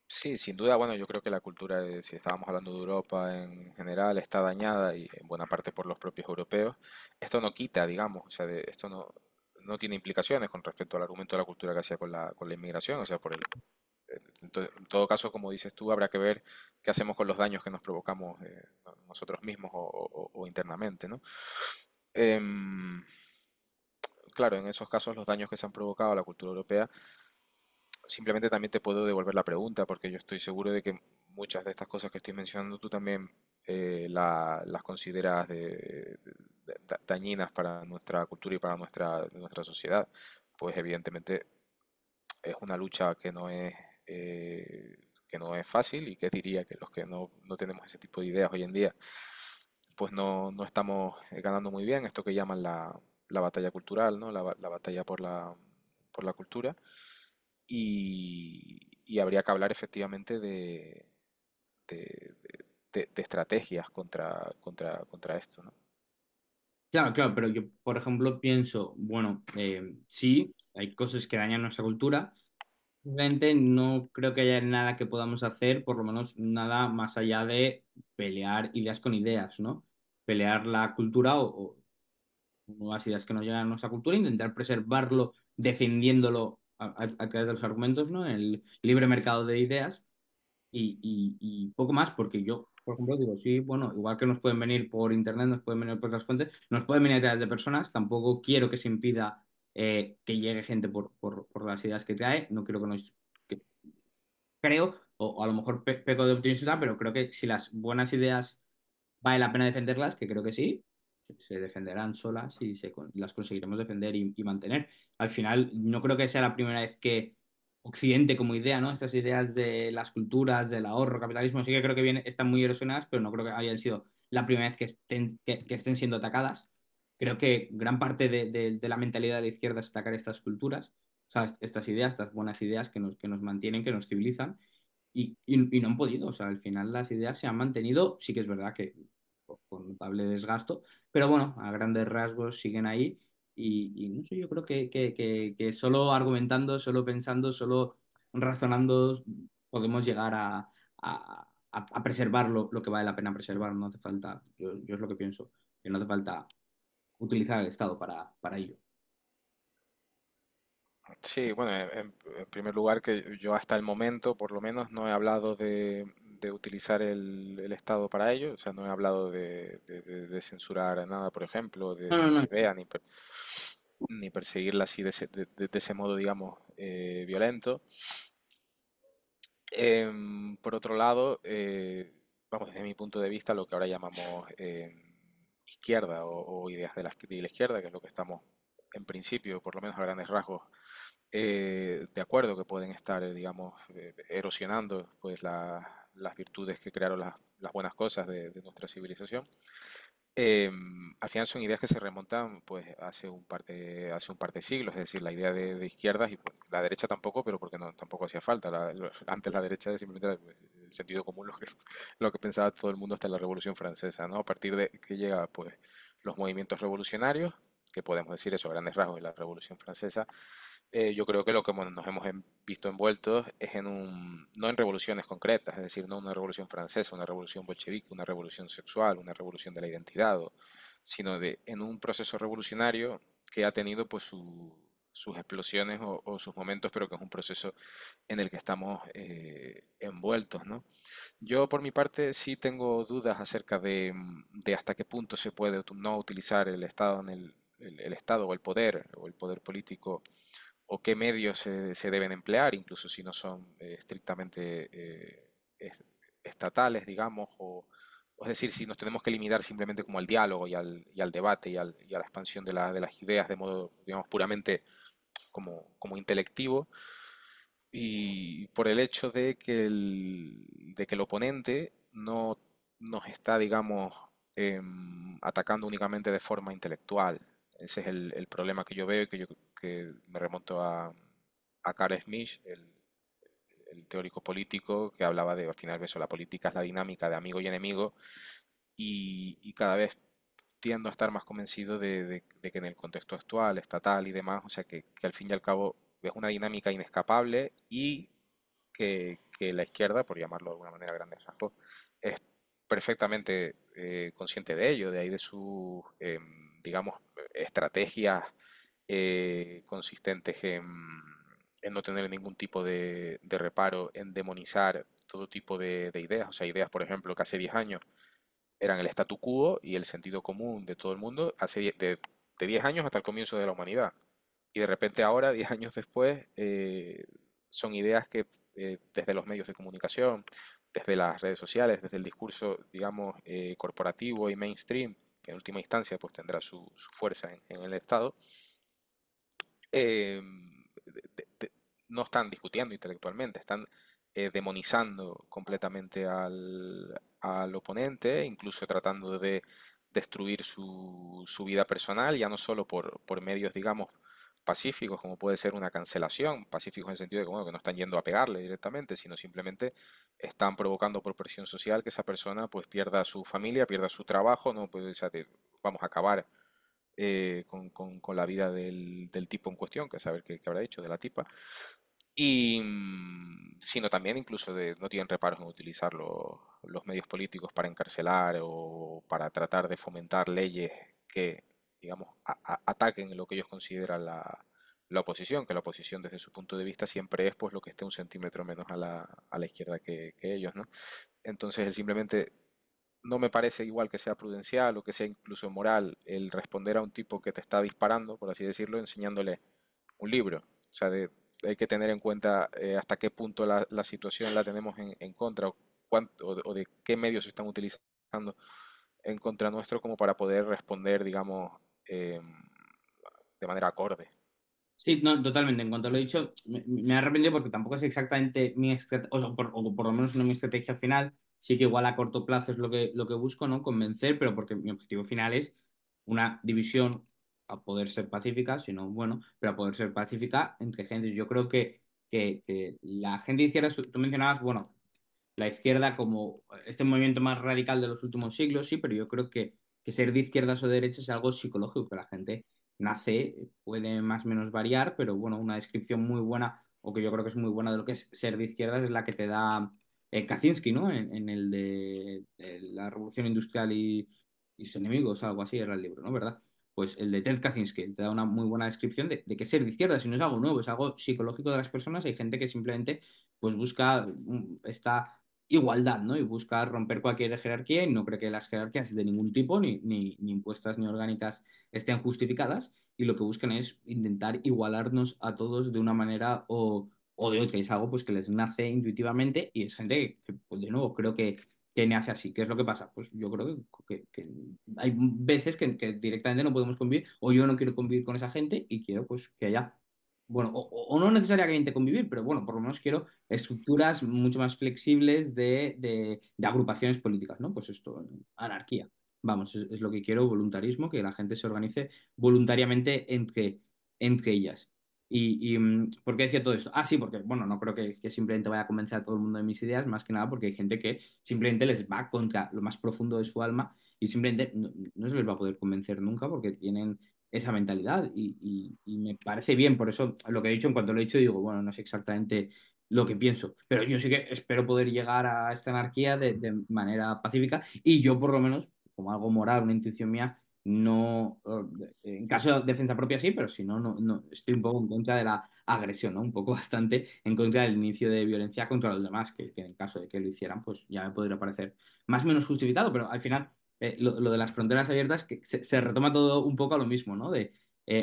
Sí, sin duda, bueno, yo creo que la cultura, si estábamos hablando de Europa en general, está dañada y en buena parte por los propios europeos. Esto no quita, digamos, o sea, esto no tiene implicaciones con respecto al argumento de la cultura que hacía con la inmigración, o sea, en todo caso, como dices tú, habrá que ver qué hacemos con los daños que nos provocamos nosotros mismos o internamente, ¿no? Em, claro, en esos casos los daños que se han provocado a la cultura europea, simplemente también te puedo devolver la pregunta, porque yo estoy seguro de que muchas de estas cosas que estoy mencionando tú también las consideras dañinas para nuestra cultura y para nuestra sociedad. Pues evidentemente es una lucha que no es fácil y que diría que los que no tenemos ese tipo de ideas hoy en día, pues no estamos ganando muy bien esto que llaman la batalla cultural, ¿no? La batalla por la cultura. Y habría que hablar efectivamente de- de estrategias contra esto, ¿no? Claro, claro, pero yo, por ejemplo, pienso, bueno, sí, hay cosas que dañan nuestra cultura. Realmente no creo que haya nada que podamos hacer, por lo menos nada más allá de pelear ideas con ideas, ¿no? pelear la cultura o nuevas ideas que nos llegan a nuestra cultura, intentar preservarlo defendiéndolo a través de los argumentos, ¿no? El libre mercado de ideas y poco más, porque yo, por ejemplo, digo, sí, bueno, igual que nos pueden venir por internet, nos pueden venir por otras fuentes, nos pueden venir a través de personas, tampoco quiero que se impida que llegue gente por las ideas que trae, no quiero que nos... que- creo, o a lo mejor peco de optimista, pero creo que si las buenas ideas vale la pena defenderlas, que creo que sí, se defenderán solas y las conseguiremos defender y mantener. Al final, no creo que sea la primera vez que Occidente como idea, ¿no? Estas ideas de las culturas, del ahorro, capitalismo, sí que creo que están muy erosionadas, pero no creo que hayan sido la primera vez que estén siendo atacadas. Creo que gran parte de la mentalidad de la izquierda es atacar estas culturas, o sea, estas ideas, estas buenas ideas que nos mantienen, que nos civilizan y no han podido. O sea, al final las ideas se han mantenido, sí que es verdad que con notable desgasto, pero bueno, a grandes rasgos siguen ahí y no sé, yo creo que solo argumentando, solo pensando, solo razonando podemos llegar a preservar lo que vale la pena preservar. No hace falta, yo es lo que pienso, que no hace falta utilizar el Estado para ello. Sí, bueno, en primer lugar que yo hasta el momento, por lo menos, no he hablado de utilizar el Estado para ello, o sea, no he hablado de censurar nada, por ejemplo, de No, no, ninguna no. idea, ni perseguirla así de ese modo, digamos, violento. Por otro lado, vamos, desde mi punto de vista, lo que ahora llamamos izquierda o ideas de la izquierda, que es lo que estamos en principio, por lo menos a grandes rasgos, de acuerdo, que pueden estar, digamos, erosionando pues las virtudes que crearon las buenas cosas de nuestra civilización. Al final son ideas que se remontan pues hace un par de siglos, es decir, la idea de izquierdas y pues, la derecha tampoco, pero porque no tampoco hacía falta. Antes la derecha simplemente era pues, el sentido común, lo que pensaba todo el mundo hasta la Revolución Francesa, ¿no? A partir de que llega pues los movimientos revolucionarios, que podemos decir eso a grandes rasgos de la Revolución Francesa, yo creo que lo que nos hemos visto envueltos es no en revoluciones concretas, es decir, no una revolución francesa, una revolución bolchevique, una revolución sexual, una revolución de la identidad, sino en un proceso revolucionario que ha tenido pues sus explosiones o sus momentos, pero que es un proceso en el que estamos envueltos, ¿no? Yo por mi parte sí tengo dudas acerca de hasta qué punto se puede no utilizar el Estado el Estado o el poder político o qué medios se deben emplear, incluso si no son estrictamente es- estatales, digamos, o es decir, si nos tenemos que limitar simplemente como al diálogo y al debate y a la expansión de las ideas de modo, digamos, puramente como intelectivo, y por el hecho de que el oponente no nos está, digamos, atacando únicamente de forma intelectual. Ese es el problema que yo veo y que me remonto a Carl Smith, el teórico político que hablaba de, al final, eso, la política es la dinámica de amigo y enemigo y cada vez tiendo a estar más convencido de que en el contexto actual, estatal y demás, o sea, que al fin y al cabo es una dinámica inescapable y que la izquierda, por llamarlo de alguna manera a grandes rasgos, es perfectamente consciente de ello, de ahí de sus, digamos, estrategias consistentes en no tener ningún tipo de reparo en demonizar todo tipo de ideas, o sea, ideas, por ejemplo, que hace 10 años eran el statu quo y el sentido común de todo el mundo de 10 años hasta el comienzo de la humanidad. Y de repente ahora, 10 años después, son ideas que desde los medios de comunicación, desde las redes sociales, desde el discurso, digamos, corporativo y mainstream, que en última instancia pues tendrá su fuerza en el Estado, eh, no están discutiendo intelectualmente, están demonizando completamente al oponente, incluso tratando de destruir su vida personal, ya no solo por medios, digamos, pacíficos, como puede ser una cancelación, pacíficos en el sentido de que, bueno, que no están yendo a pegarle directamente, sino simplemente están provocando por presión social que esa persona pues pierda su familia, pierda su trabajo, no pues, o sea, vamos a acabar con la vida del tipo en cuestión, que saber qué habrá hecho, de la tipa. y sino también incluso no tienen reparos en utilizar los medios políticos para encarcelar o para tratar de fomentar leyes que, digamos, ataquen lo que ellos consideran la oposición, que la oposición desde su punto de vista siempre es pues lo que esté un centímetro menos a la izquierda que ellos, ¿no? Entonces, él simplemente no me parece igual que sea prudencial o que sea incluso moral el responder a un tipo que te está disparando, por así decirlo, enseñándole un libro. O sea, hay que tener en cuenta hasta qué punto la situación la tenemos en contra o de qué medios se están utilizando en contra nuestro como para poder responder, digamos, de manera acorde. Sí, no, totalmente. En cuanto lo he dicho, me he arrepentido porque tampoco es exactamente mi estrategia, o por lo menos no mi estrategia final. Sí que igual a corto plazo es lo que busco, ¿no? Convencer, pero porque mi objetivo final es una división a poder ser pacífica, sino bueno, pero a poder ser pacífica entre gentes. Yo creo que la gente de izquierda, tú mencionabas, bueno, la izquierda como este movimiento más radical de los últimos siglos, sí, pero yo creo que ser de izquierdas o de derechas es algo psicológico, que la gente nace, puede más o menos variar, pero bueno, una descripción muy buena, o que yo creo que es muy buena de lo que es ser de izquierdas, es la que te da Kaczynski, ¿no? En el de la revolución industrial y sus enemigos, algo así era el libro, ¿no? ¿Verdad? Pues el de Ted Kaczynski te da una muy buena descripción de que ser de izquierda, si no es algo nuevo, es algo psicológico de las personas. Hay gente que simplemente pues busca esta igualdad, ¿no? Y busca romper cualquier jerarquía y no cree que las jerarquías de ningún tipo, ni impuestas ni orgánicas, estén justificadas y lo que buscan es intentar igualarnos a todos de una manera o de otra. Y es algo pues que les nace intuitivamente y es gente pues, de nuevo, creo que nace así. ¿Qué es lo que pasa? Pues yo creo que hay veces que directamente no podemos convivir o yo no quiero convivir con esa gente y quiero pues que haya, bueno, o no necesariamente convivir, pero bueno, por lo menos quiero estructuras mucho más flexibles de agrupaciones políticas, ¿no? Pues esto, anarquía. Vamos, es lo que quiero, voluntarismo, que la gente se organice voluntariamente entre ellas. ¿Por qué decía todo esto? Ah, sí, porque, bueno, no creo que simplemente vaya a convencer a todo el mundo de mis ideas, más que nada porque hay gente que simplemente les va contra lo más profundo de su alma y simplemente no se les va a poder convencer nunca porque tienen esa mentalidad y me parece bien, por eso lo que he dicho, en cuanto lo he dicho, digo, bueno, no sé exactamente lo que pienso, pero yo sí que espero poder llegar a esta anarquía de manera pacífica y yo por lo menos, como algo moral, una intuición mía, no, en caso de defensa propia sí, pero si no, no, estoy un poco en contra de la agresión, ¿no? Un poco bastante en contra del inicio de violencia contra los demás, que en el caso de que lo hicieran, pues ya me podría parecer más o menos justificado, pero al final lo de las fronteras abiertas, que se retoma todo un poco a lo mismo, ¿no? De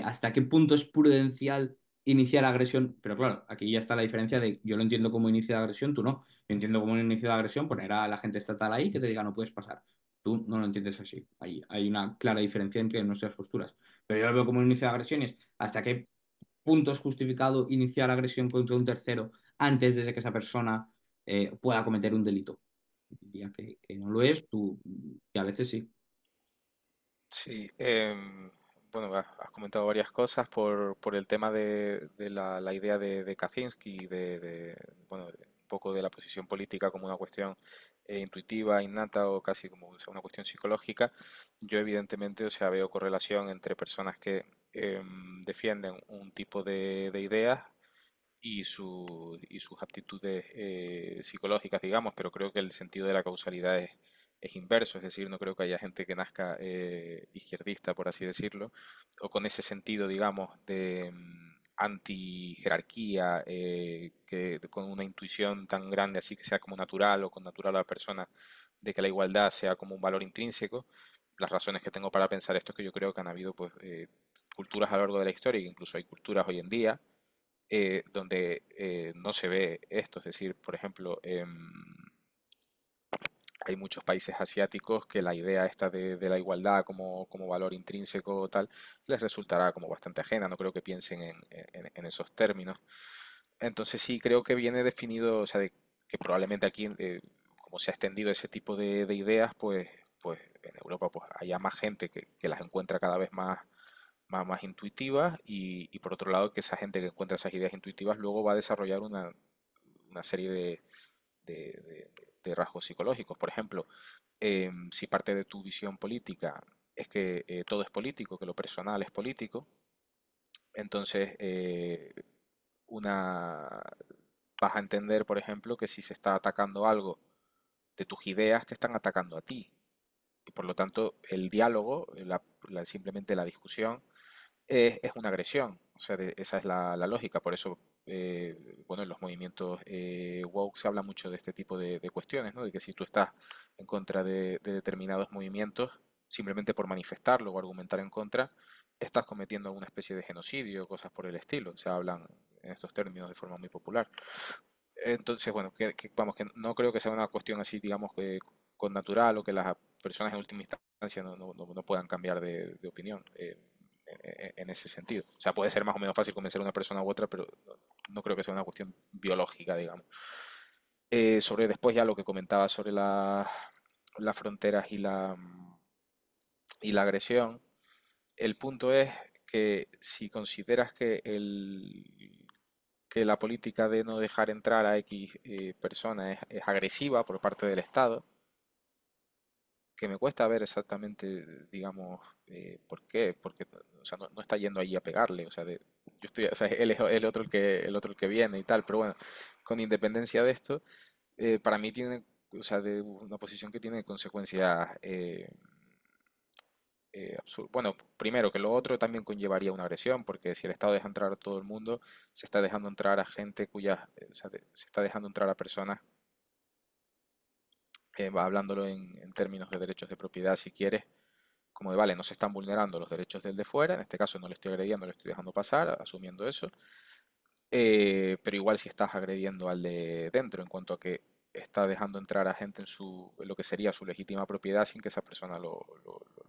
hasta qué punto es prudencial iniciar agresión, pero claro, aquí ya está la diferencia de yo lo entiendo como inicio de agresión, tú no. Yo entiendo como un inicio de agresión poner a la gente estatal ahí que te diga no puedes pasar. Tú no lo entiendes así. Hay una clara diferencia entre nuestras posturas. Pero yo lo veo como un inicio de agresión y es hasta qué punto es justificado iniciar agresión contra un tercero antes de que esa persona pueda cometer un delito. Diría que no lo es, tú, que a veces sí. Sí, bueno, has comentado varias cosas por el tema de la idea de Kaczynski, bueno, un poco de la posición política como una cuestión intuitiva, innata o casi como o sea, una cuestión psicológica. Yo evidentemente, o sea, veo correlación entre personas que defienden un tipo de ideas y sus aptitudes psicológicas, digamos, pero creo que el sentido de la causalidad es inverso, es decir, no creo que haya gente que nazca izquierdista, por así decirlo, o con ese sentido, digamos, de anti-jerarquía, con una intuición tan grande así que sea como natural o con natural a la persona, de que la igualdad sea como un valor intrínseco. Las razones que tengo para pensar esto es que yo creo que han habido pues, culturas a lo largo de la historia, e incluso hay culturas hoy en día, donde no se ve esto. Es decir, por ejemplo, hay muchos países asiáticos que la idea esta de la igualdad como valor intrínseco o tal les resultará como bastante ajena. No creo que piensen en esos términos. Entonces sí creo que viene definido, o sea, que probablemente aquí, como se ha extendido ese tipo de ideas, pues en Europa pues haya más gente que las encuentra cada vez más intuitivas y por otro lado que esa gente que encuentra esas ideas intuitivas luego va a desarrollar una serie de- de rasgos psicológicos. Por ejemplo, si parte de tu visión política es que todo es político, que lo personal es político, entonces una, vas a entender, por ejemplo, que si se está atacando algo de tus ideas, te están atacando a ti. Y por lo tanto, el diálogo, simplemente la discusión, es una agresión. O sea, esa es la lógica. Por eso, bueno, en los movimientos woke se habla mucho de este tipo de cuestiones, ¿no? De que si tú estás en contra de determinados movimientos, simplemente por manifestarlo o argumentar en contra, estás cometiendo alguna especie de genocidio, cosas por el estilo. Se hablan en estos términos de forma muy popular. Entonces, bueno, vamos, que no creo que sea una cuestión así, digamos, que con natural o que las personas en última instancia no puedan cambiar de opinión en ese sentido. O sea, puede ser más o menos fácil convencer a una persona u otra, pero no creo que sea una cuestión biológica, digamos. Sobre después ya lo que comentaba sobre las fronteras y la agresión, el punto es que si consideras que la política de no dejar entrar a X persona es agresiva por parte del Estado, que me cuesta ver exactamente, digamos, por qué, porque o sea, no está yendo allí a pegarle, o sea, yo estoy, o sea, él es el otro el que viene y tal, pero bueno, con independencia de esto, para mí tiene, o sea, de una posición que tiene consecuencias bueno, primero que lo otro también conllevaría una agresión, porque si el Estado deja entrar a todo el mundo, se está dejando entrar a gente o sea, se está dejando entrar a personas, hablándolo en términos de derechos de propiedad, si quieres, como de, vale, no se están vulnerando los derechos del de fuera, en este caso no le estoy agrediendo, le estoy dejando pasar, asumiendo eso, pero igual si estás agrediendo al de dentro en cuanto a que está dejando entrar a gente en lo que sería su legítima propiedad sin que esa persona lo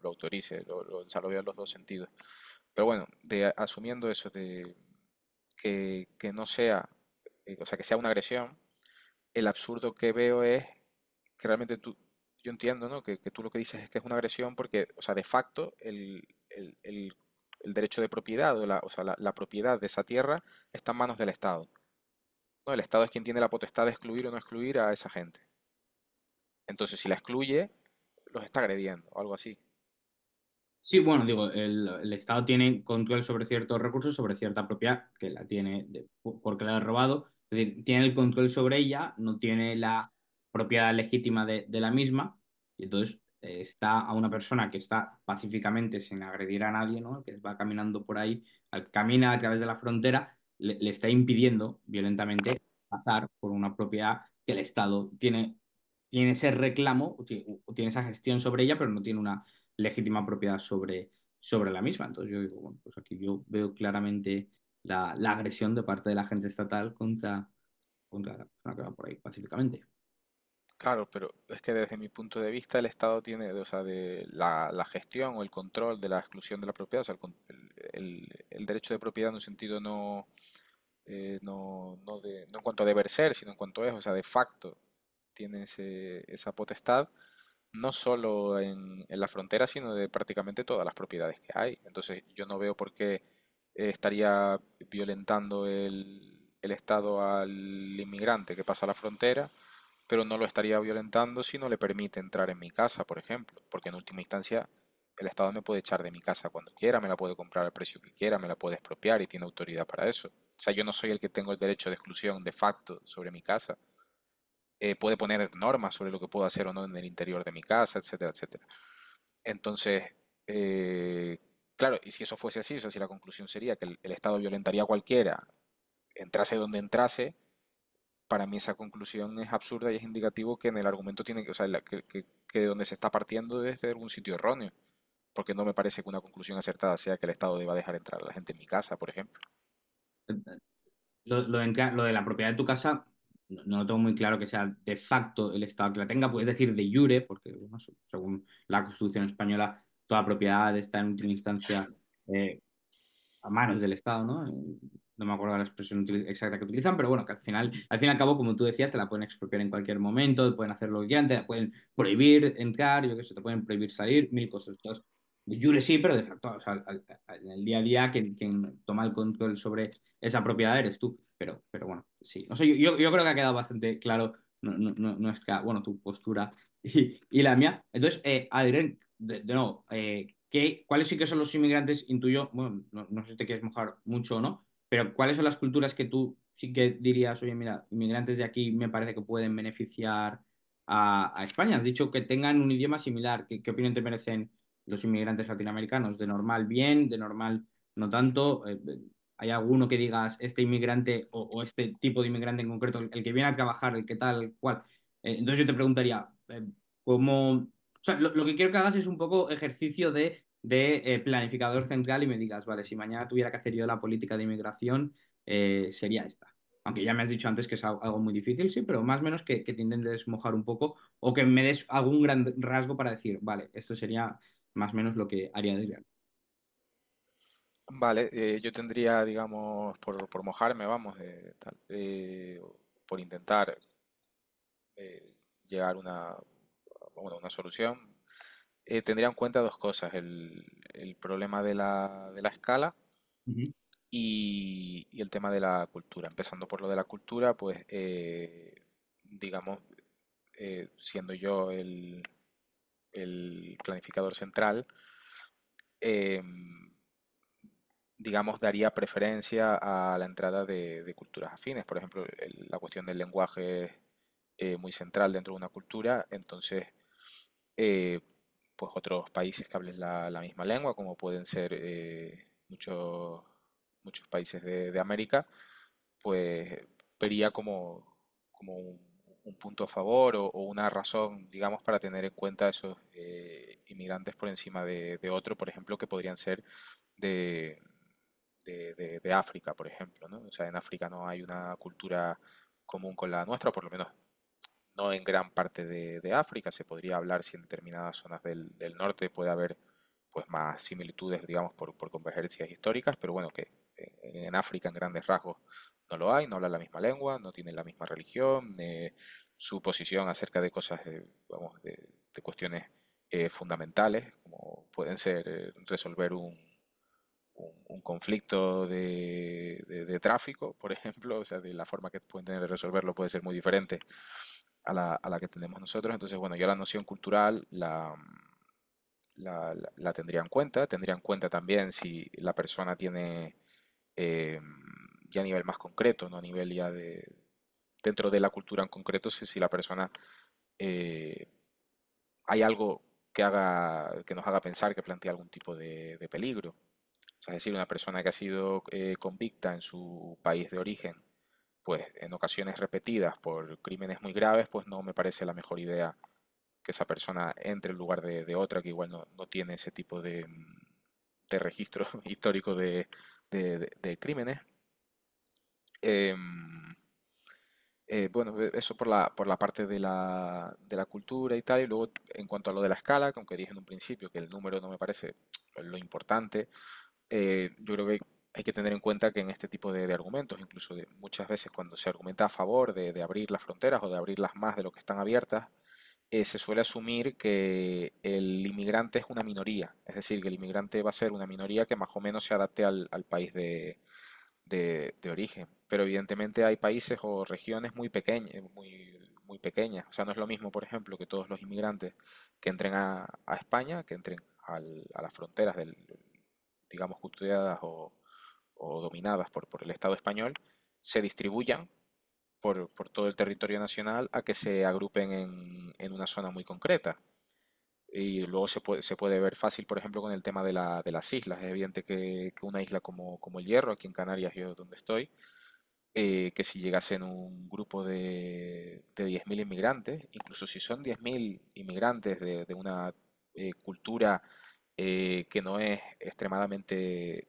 autorice, o sea, lo veo en los dos sentidos. Pero bueno, asumiendo eso de que no sea, o sea, que sea una agresión, el absurdo que veo es que realmente yo entiendo, ¿no? Que tú lo que dices es que es una agresión porque, o sea, de facto, el derecho de propiedad o sea, la propiedad de esa tierra está en manos del Estado, ¿no? El Estado es quien tiene la potestad de excluir o no excluir a esa gente. Entonces, si la excluye, los está agrediendo o algo así. Sí, bueno, digo, el Estado tiene control sobre ciertos recursos, sobre cierta propiedad, que la tiene porque la ha robado. Es decir, tiene el control sobre ella, no tiene la propiedad legítima de la misma. Y entonces está a una persona que está pacíficamente, sin agredir a nadie, ¿no? Que va caminando por ahí, al que camina a través de la frontera, le está impidiendo violentamente pasar por una propiedad que el Estado tiene ese reclamo, o tiene esa gestión sobre ella, pero no tiene una legítima propiedad sobre la misma. Entonces yo digo, bueno, pues aquí yo veo claramente la agresión de parte del agente estatal contra la persona que va por ahí pacíficamente. Claro, pero es que desde mi punto de vista el Estado tiene, o sea, de la gestión o el control de la exclusión de la propiedad, o sea, el derecho de propiedad en un sentido no en cuanto a deber ser, sino en cuanto es, o sea, de facto tiene esa potestad, no solo en la frontera, sino de prácticamente todas las propiedades que hay. Entonces, yo no veo por qué estaría violentando el Estado al inmigrante que pasa la frontera, pero no lo estaría violentando si no le permite entrar en mi casa, por ejemplo, porque en última instancia el Estado me puede echar de mi casa cuando quiera, me la puede comprar al precio que quiera, me la puede expropiar y tiene autoridad para eso. O sea, yo no soy el que tengo el derecho de exclusión de facto sobre mi casa. Puede poner normas sobre lo que puedo hacer o no en el interior de mi casa, etcétera, etcétera. Entonces, eh, claro, y si eso fuese así, o sea, si la conclusión sería que el Estado violentaría a cualquiera, entrase donde entrase, para mí esa conclusión es absurda y es indicativo que en el argumento tiene que, o sea, que donde se está partiendo es de algún sitio erróneo, porque no me parece que una conclusión acertada sea que el Estado deba dejar entrar a la gente en mi casa, por ejemplo. Lo de la propiedad de tu casa, no lo tengo muy claro que sea de facto el Estado que la tenga, puedes decir de jure, porque bueno, según la Constitución española, toda propiedad está en última instancia eh, a manos del Estado, ¿no? No me acuerdo la expresión exacta que utilizan, pero bueno, que al fin y al cabo, como tú decías, te la pueden expropiar en cualquier momento, pueden hacer lo que quieran, te la pueden prohibir entrar, yo qué sé, te pueden prohibir salir, mil cosas. Entonces, de jure sí, pero de facto, o sea, en el día a día, quien toma el control sobre esa propiedad eres tú. Pero bueno, sí. No sé, yo creo que ha quedado bastante claro nuestra, bueno, tu postura y la mía. Entonces, Adrián, de nuevo, ¿cuáles sí que son los inmigrantes? Intuyo, bueno, no sé si te quieres mojar mucho o no, pero ¿cuáles son las culturas que tú sí que dirías, oye, mira, inmigrantes de aquí me parece que pueden beneficiar a España? Has dicho que tengan un idioma similar. ¿Qué opinión te merecen los inmigrantes latinoamericanos? ¿De normal bien? ¿De normal no tanto? ¿Hay alguno que digas, este inmigrante o este tipo de inmigrante en concreto, el que viene a trabajar, el que tal, cual? Entonces yo te preguntaría, ¿cómo? O sea, lo que quiero que hagas es un poco ejercicio de planificador central y me digas, vale, si mañana tuviera que hacer yo la política de inmigración, sería esta. Aunque ya me has dicho antes que es algo muy difícil, sí, pero más o menos que te intentes mojar un poco o que me des algún gran rasgo para decir, vale, esto sería más o menos lo que haría desde. Vale, yo tendría, digamos, por mojarme, vamos, tal, por intentar llegar a bueno, una solución, tendría en cuenta dos cosas, el problema de la escala Ujú, y el tema de la cultura. Empezando por lo de la cultura, pues, digamos, siendo yo el planificador central, em, digamos, daría preferencia a la entrada de culturas afines. Por ejemplo, la cuestión del lenguaje es muy central dentro de una cultura, entonces, eh, pues otros países que hablen la misma lengua, como pueden ser muchos países de América, pues vería como un punto a favor o una razón, digamos, para tener en cuenta esos inmigrantes por encima de otro, por ejemplo, que podrían ser de, de África, por ejemplo, ¿no? O sea, en África no hay una cultura común con la nuestra, por lo menos no en gran parte de África. Se podría hablar si en determinadas zonas del norte puede haber pues más similitudes, digamos, por convergencias históricas, pero bueno, que en África en grandes rasgos no lo hay, no hablan la misma lengua, no tienen la misma religión, su posición acerca de cosas, vamos, de cuestiones fundamentales, como pueden ser resolver un conflicto de tráfico, por ejemplo, o sea, de la forma que pueden tener de resolverlo puede ser muy diferente a la que tenemos nosotros. Entonces, bueno, yo la noción cultural la tendría en cuenta también si la persona tiene eh, ya a nivel más concreto, no a nivel ya dentro de la cultura en concreto, si la persona eh, hay algo que nos haga pensar que plantea algún tipo de peligro. O sea, es decir, una persona que ha sido convicta en su país de origen, pues en ocasiones repetidas por crímenes muy graves, pues no me parece la mejor idea que esa persona entre en lugar de otra que igual no tiene ese tipo de registro histórico de crímenes. Em, bueno, eso por la parte de la cultura y tal, y luego en cuanto a lo de la escala, que aunque dije en un principio que el número no me parece lo importante, yo creo que hay que tener en cuenta que en este tipo de argumentos, incluso muchas veces cuando se argumenta a favor de abrir las fronteras o de abrirlas más de lo que están abiertas, se suele asumir que el inmigrante es una minoría, es decir, que el inmigrante va a ser una minoría que más o menos se adapte al país de origen. Pero evidentemente hay países o regiones muy pequeñas, muy pequeñas. O sea, no es lo mismo, por ejemplo, que todos los inmigrantes que entren a España, que entren a las fronteras digamos, custodiadas o dominadas por el Estado español, se distribuyan por todo el territorio nacional a que se agrupen en una zona muy concreta. Y luego se puede ver fácil, por ejemplo, con el tema de las islas. Es evidente que una isla como el Hierro, aquí en Canarias, yo donde estoy, que si llegasen un grupo de 10.000 inmigrantes, incluso si son 10.000 inmigrantes de una cultura que no es extremadamente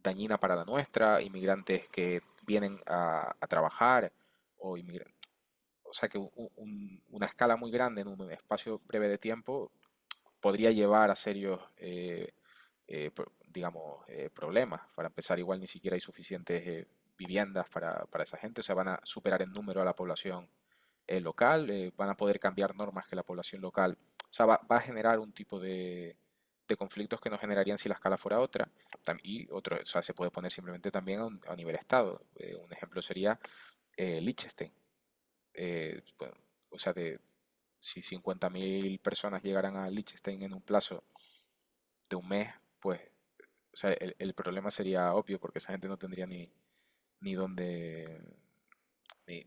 dañina para la nuestra, inmigrantes que vienen a trabajar o o sea que una escala muy grande en un espacio breve de tiempo podría llevar a serios, digamos, problemas. Para empezar, igual ni siquiera hay suficientes viviendas para esa gente, o sea, van a superar en número a la población local, van a poder cambiar normas que la población local, o sea, va a generar un tipo de conflictos que no generarían si la escala fuera otra. Y otro, o sea, se puede poner simplemente también a nivel Estado. Un ejemplo sería Liechtenstein. Bueno, o sea, si 50.000 personas llegaran a Liechtenstein en un plazo de un mes, pues o sea, el problema sería obvio porque esa gente no tendría ni dónde, ni,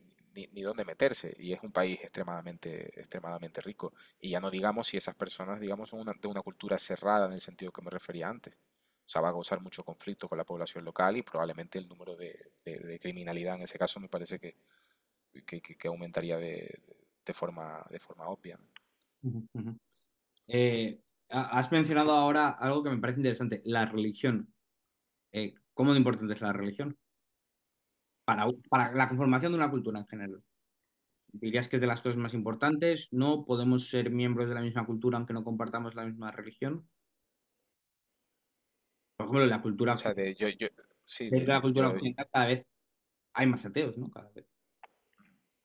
ni dónde meterse y es un país extremadamente rico. Y ya no digamos si esas personas, digamos, son de una cultura cerrada en el sentido que me refería antes. O sea, va a causar mucho conflicto con la población local y probablemente el número de criminalidad en ese caso me parece que aumentaría de forma obvia, ¿no? Ujú, ujú. Has mencionado ahora algo que me parece interesante, la religión. ¿Cómo de importante es la religión para la conformación de una cultura en general? ¿Dirías que es de las cosas más importantes? ¿No podemos ser miembros de la misma cultura aunque no compartamos la misma religión? Por ejemplo, en la cultura O sea, occidental, sí, dentro de la cultura occidental cada vez hay más ateos, ¿no? Cada vez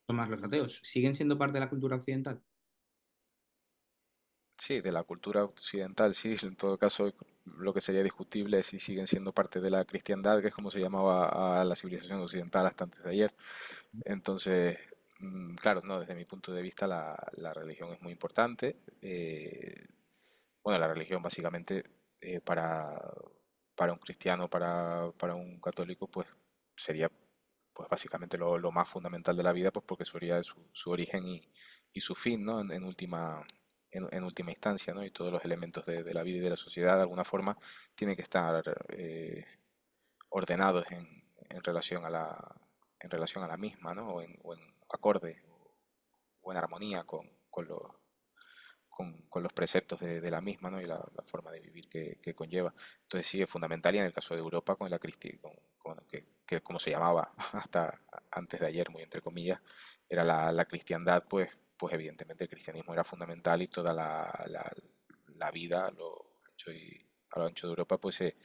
son más los ateos. ¿Siguen siendo parte de la cultura occidental? sí, de la cultura occidental, sí, en todo caso lo que sería discutible es si siguen siendo parte de la cristiandad, que es como se llamaba a la civilización occidental hasta antes de ayer. Entonces, claro, no, desde mi punto de vista la religión es muy importante. Bueno, la religión básicamente para un cristiano, para un católico, pues sería pues básicamente lo más fundamental de la vida, pues porque sería su origen y su fin, ¿no? En última instancia, ¿no? Y todos los elementos de la vida y de la sociedad, de alguna forma, tienen que estar ordenados en relación en relación a la misma, ¿no? O en acorde o en armonía con los preceptos de la misma, ¿no? Y la forma de vivir que conlleva. Entonces sí es fundamental y en el caso de Europa con la que como se llamaba hasta antes de ayer, muy entre comillas, era la cristiandad, pues evidentemente el cristianismo era fundamental y toda la vida a lo ancho de Europa pues se,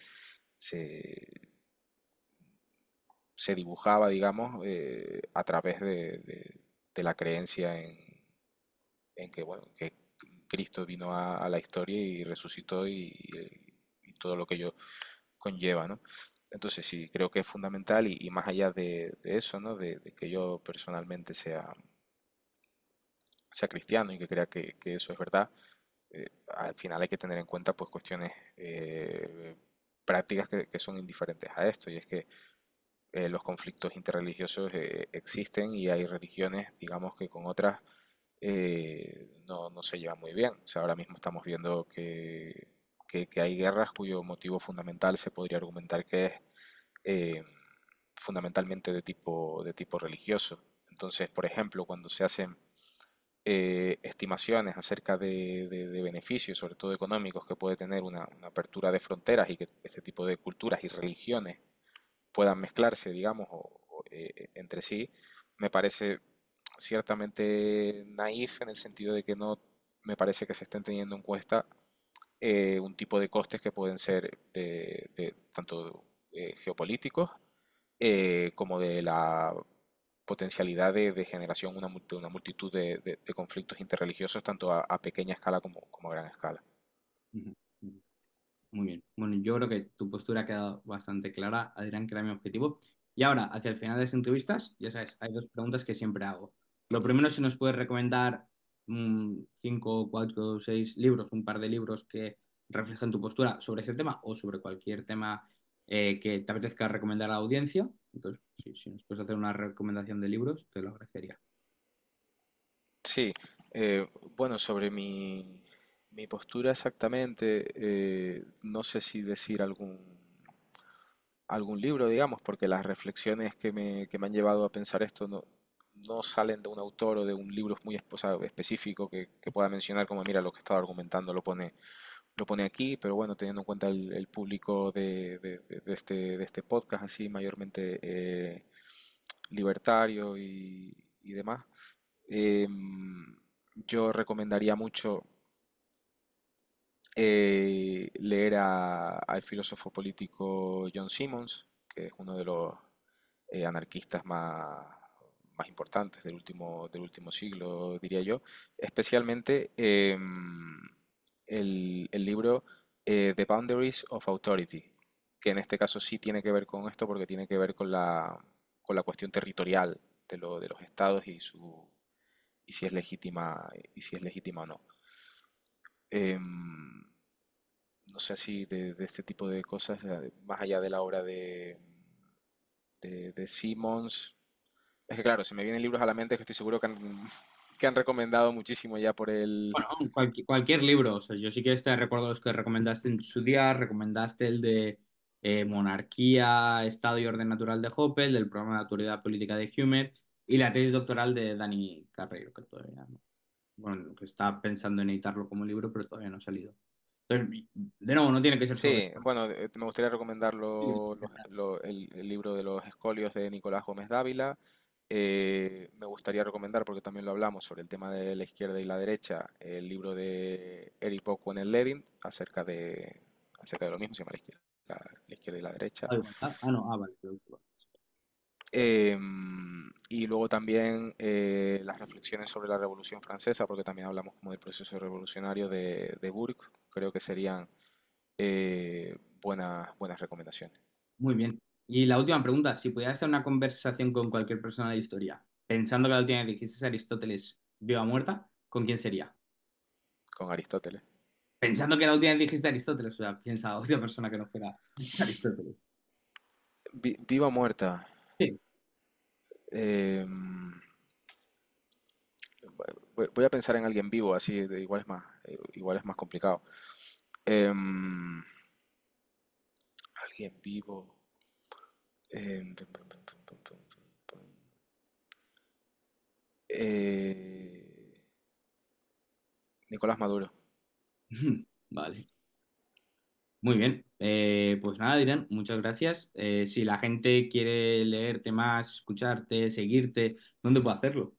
se dibujaba, digamos, a través de la creencia en que, bueno, que Cristo vino a la historia y resucitó y todo lo que ello conlleva, ¿no? Entonces sí, creo que es fundamental y más allá de eso, ¿no? De que yo personalmente sea cristiano y que crea que eso es verdad, al final hay que tener en cuenta pues cuestiones prácticas que son indiferentes a esto y es que los conflictos interreligiosos existen y hay religiones, digamos, que con otras no se llevan muy bien. O sea, ahora mismo estamos viendo que hay guerras cuyo motivo fundamental se podría argumentar que es eh, fundamentalmente de tipo religioso. Entonces, por ejemplo, cuando se hacen estimaciones acerca de beneficios, sobre todo económicos, que puede tener una apertura de fronteras y que este tipo de culturas y religiones puedan mezclarse, digamos, entre sí, me parece ciertamente naif en el sentido de que no me parece que se estén teniendo en cuenta un tipo de costes que pueden ser de tanto geopolíticos como de la potencialidad de generación de una multitud de conflictos interreligiosos tanto a pequeña escala como a gran escala. Ujú, ujú. Muy bien. Bueno, yo creo que tu postura ha quedado bastante clara, Adrián, que era mi objetivo. Y ahora, hacia el final de las entrevistas, ya sabes, hay dos preguntas que siempre hago. Lo primero, si nos puedes recomendar cinco, cuatro, seis libros, un par de libros que reflejen tu postura sobre ese tema o sobre cualquier tema que te apetezca recomendar a la audiencia. Entonces, si nos puedes hacer una recomendación de libros, te lo agradecería. Sí, bueno, sobre mi postura exactamente, no sé si decir algún libro, digamos, porque las reflexiones que me han llevado a pensar esto no salen de un autor o de un libro muy o sea, específico que pueda mencionar como, mira, lo que estaba argumentando lo pone aquí, pero bueno, teniendo en cuenta el público de este podcast, así mayormente libertario y demás, em, yo recomendaría mucho leer al filósofo político John Simmons, que es uno de los anarquistas más importantes del último siglo, diría yo, especialmente el libro The Boundaries of Authority, que en este caso sí tiene que ver con esto porque tiene que ver con la cuestión territorial de los estados y si es legítima, y si es legítima o no. Em, no sé si de este tipo de cosas, más allá de la obra de Simmons. Es que claro, se me vienen libros a la mente que estoy seguro que han recomendado muchísimo ya por el... Bueno, cualquier libro. O sea, yo sí que te recuerdo los que recomendaste en su día. Recomendaste el de Monarquía, Estado y Orden Natural de Hoppe, el del programa de autoridad política de Hume y la tesis doctoral de Dani Carreiro, que todavía no. Bueno, que está pensando en editarlo como libro, pero todavía no ha salido. Entonces, de nuevo, no tiene que ser sobre Sí, bueno, me gustaría recomendar libros. el libro de los escolios de Nicolás Gómez Dávila. Me gustaría recomendar, porque también lo hablamos, sobre el tema de la izquierda y la derecha, el libro de Eric Levin acerca de lo mismo, se llama la izquierda y la derecha. No, vale. Y luego también las reflexiones sobre la Revolución Francesa, porque también hablamos como del proceso revolucionario de Burke, creo que serían buenas recomendaciones. Muy bien. Y la última pregunta, si pudieras hacer una conversación con cualquier persona de la historia, pensando que la última vez dijiste Aristóteles viva o muerta, ¿con quién sería? Con Aristóteles. Pensando que la última vez dijiste Aristóteles, o sea, piensa otra persona que no fuera Aristóteles. Viva o muerta. Sí. Em, voy a pensar en alguien vivo, así igual es más complicado. Em, alguien vivo. Pum. Eh, Nicolás Maduro. Vale. Muy bien. Pues nada, Dirán, muchas gracias. Si la gente quiere leerte más, escucharte, seguirte, ¿dónde puede hacerlo?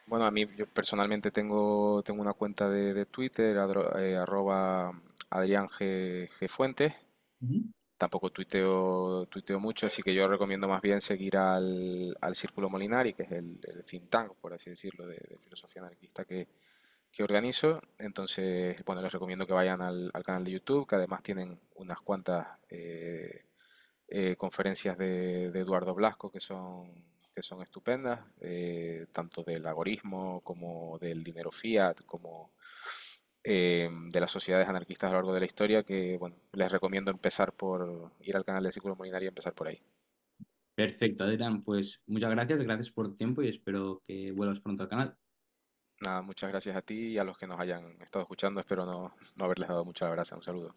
Bueno, a mí yo personalmente tengo una cuenta de Twitter, arroba Adrián G. Fuentes. Ujú. Tampoco tuiteo mucho, así que yo recomiendo más bien seguir al Círculo Molinari, que es el think tank, por así decirlo, de filosofía anarquista que organizo. Entonces, bueno, les recomiendo que vayan al canal de YouTube, que además tienen unas cuantas conferencias de Eduardo Blasco que son estupendas, tanto del agorismo como del dinero fiat, como de las sociedades anarquistas a lo largo de la historia, que bueno, les recomiendo empezar por ir al canal de Círculo Molinari y empezar por ahí. Perfecto, Adrián. Pues muchas gracias, gracias por tu tiempo y espero que vuelvas pronto al canal. Nada, muchas gracias a ti y a los que nos hayan estado escuchando. Espero no haberles dado mucha brasa. Un saludo.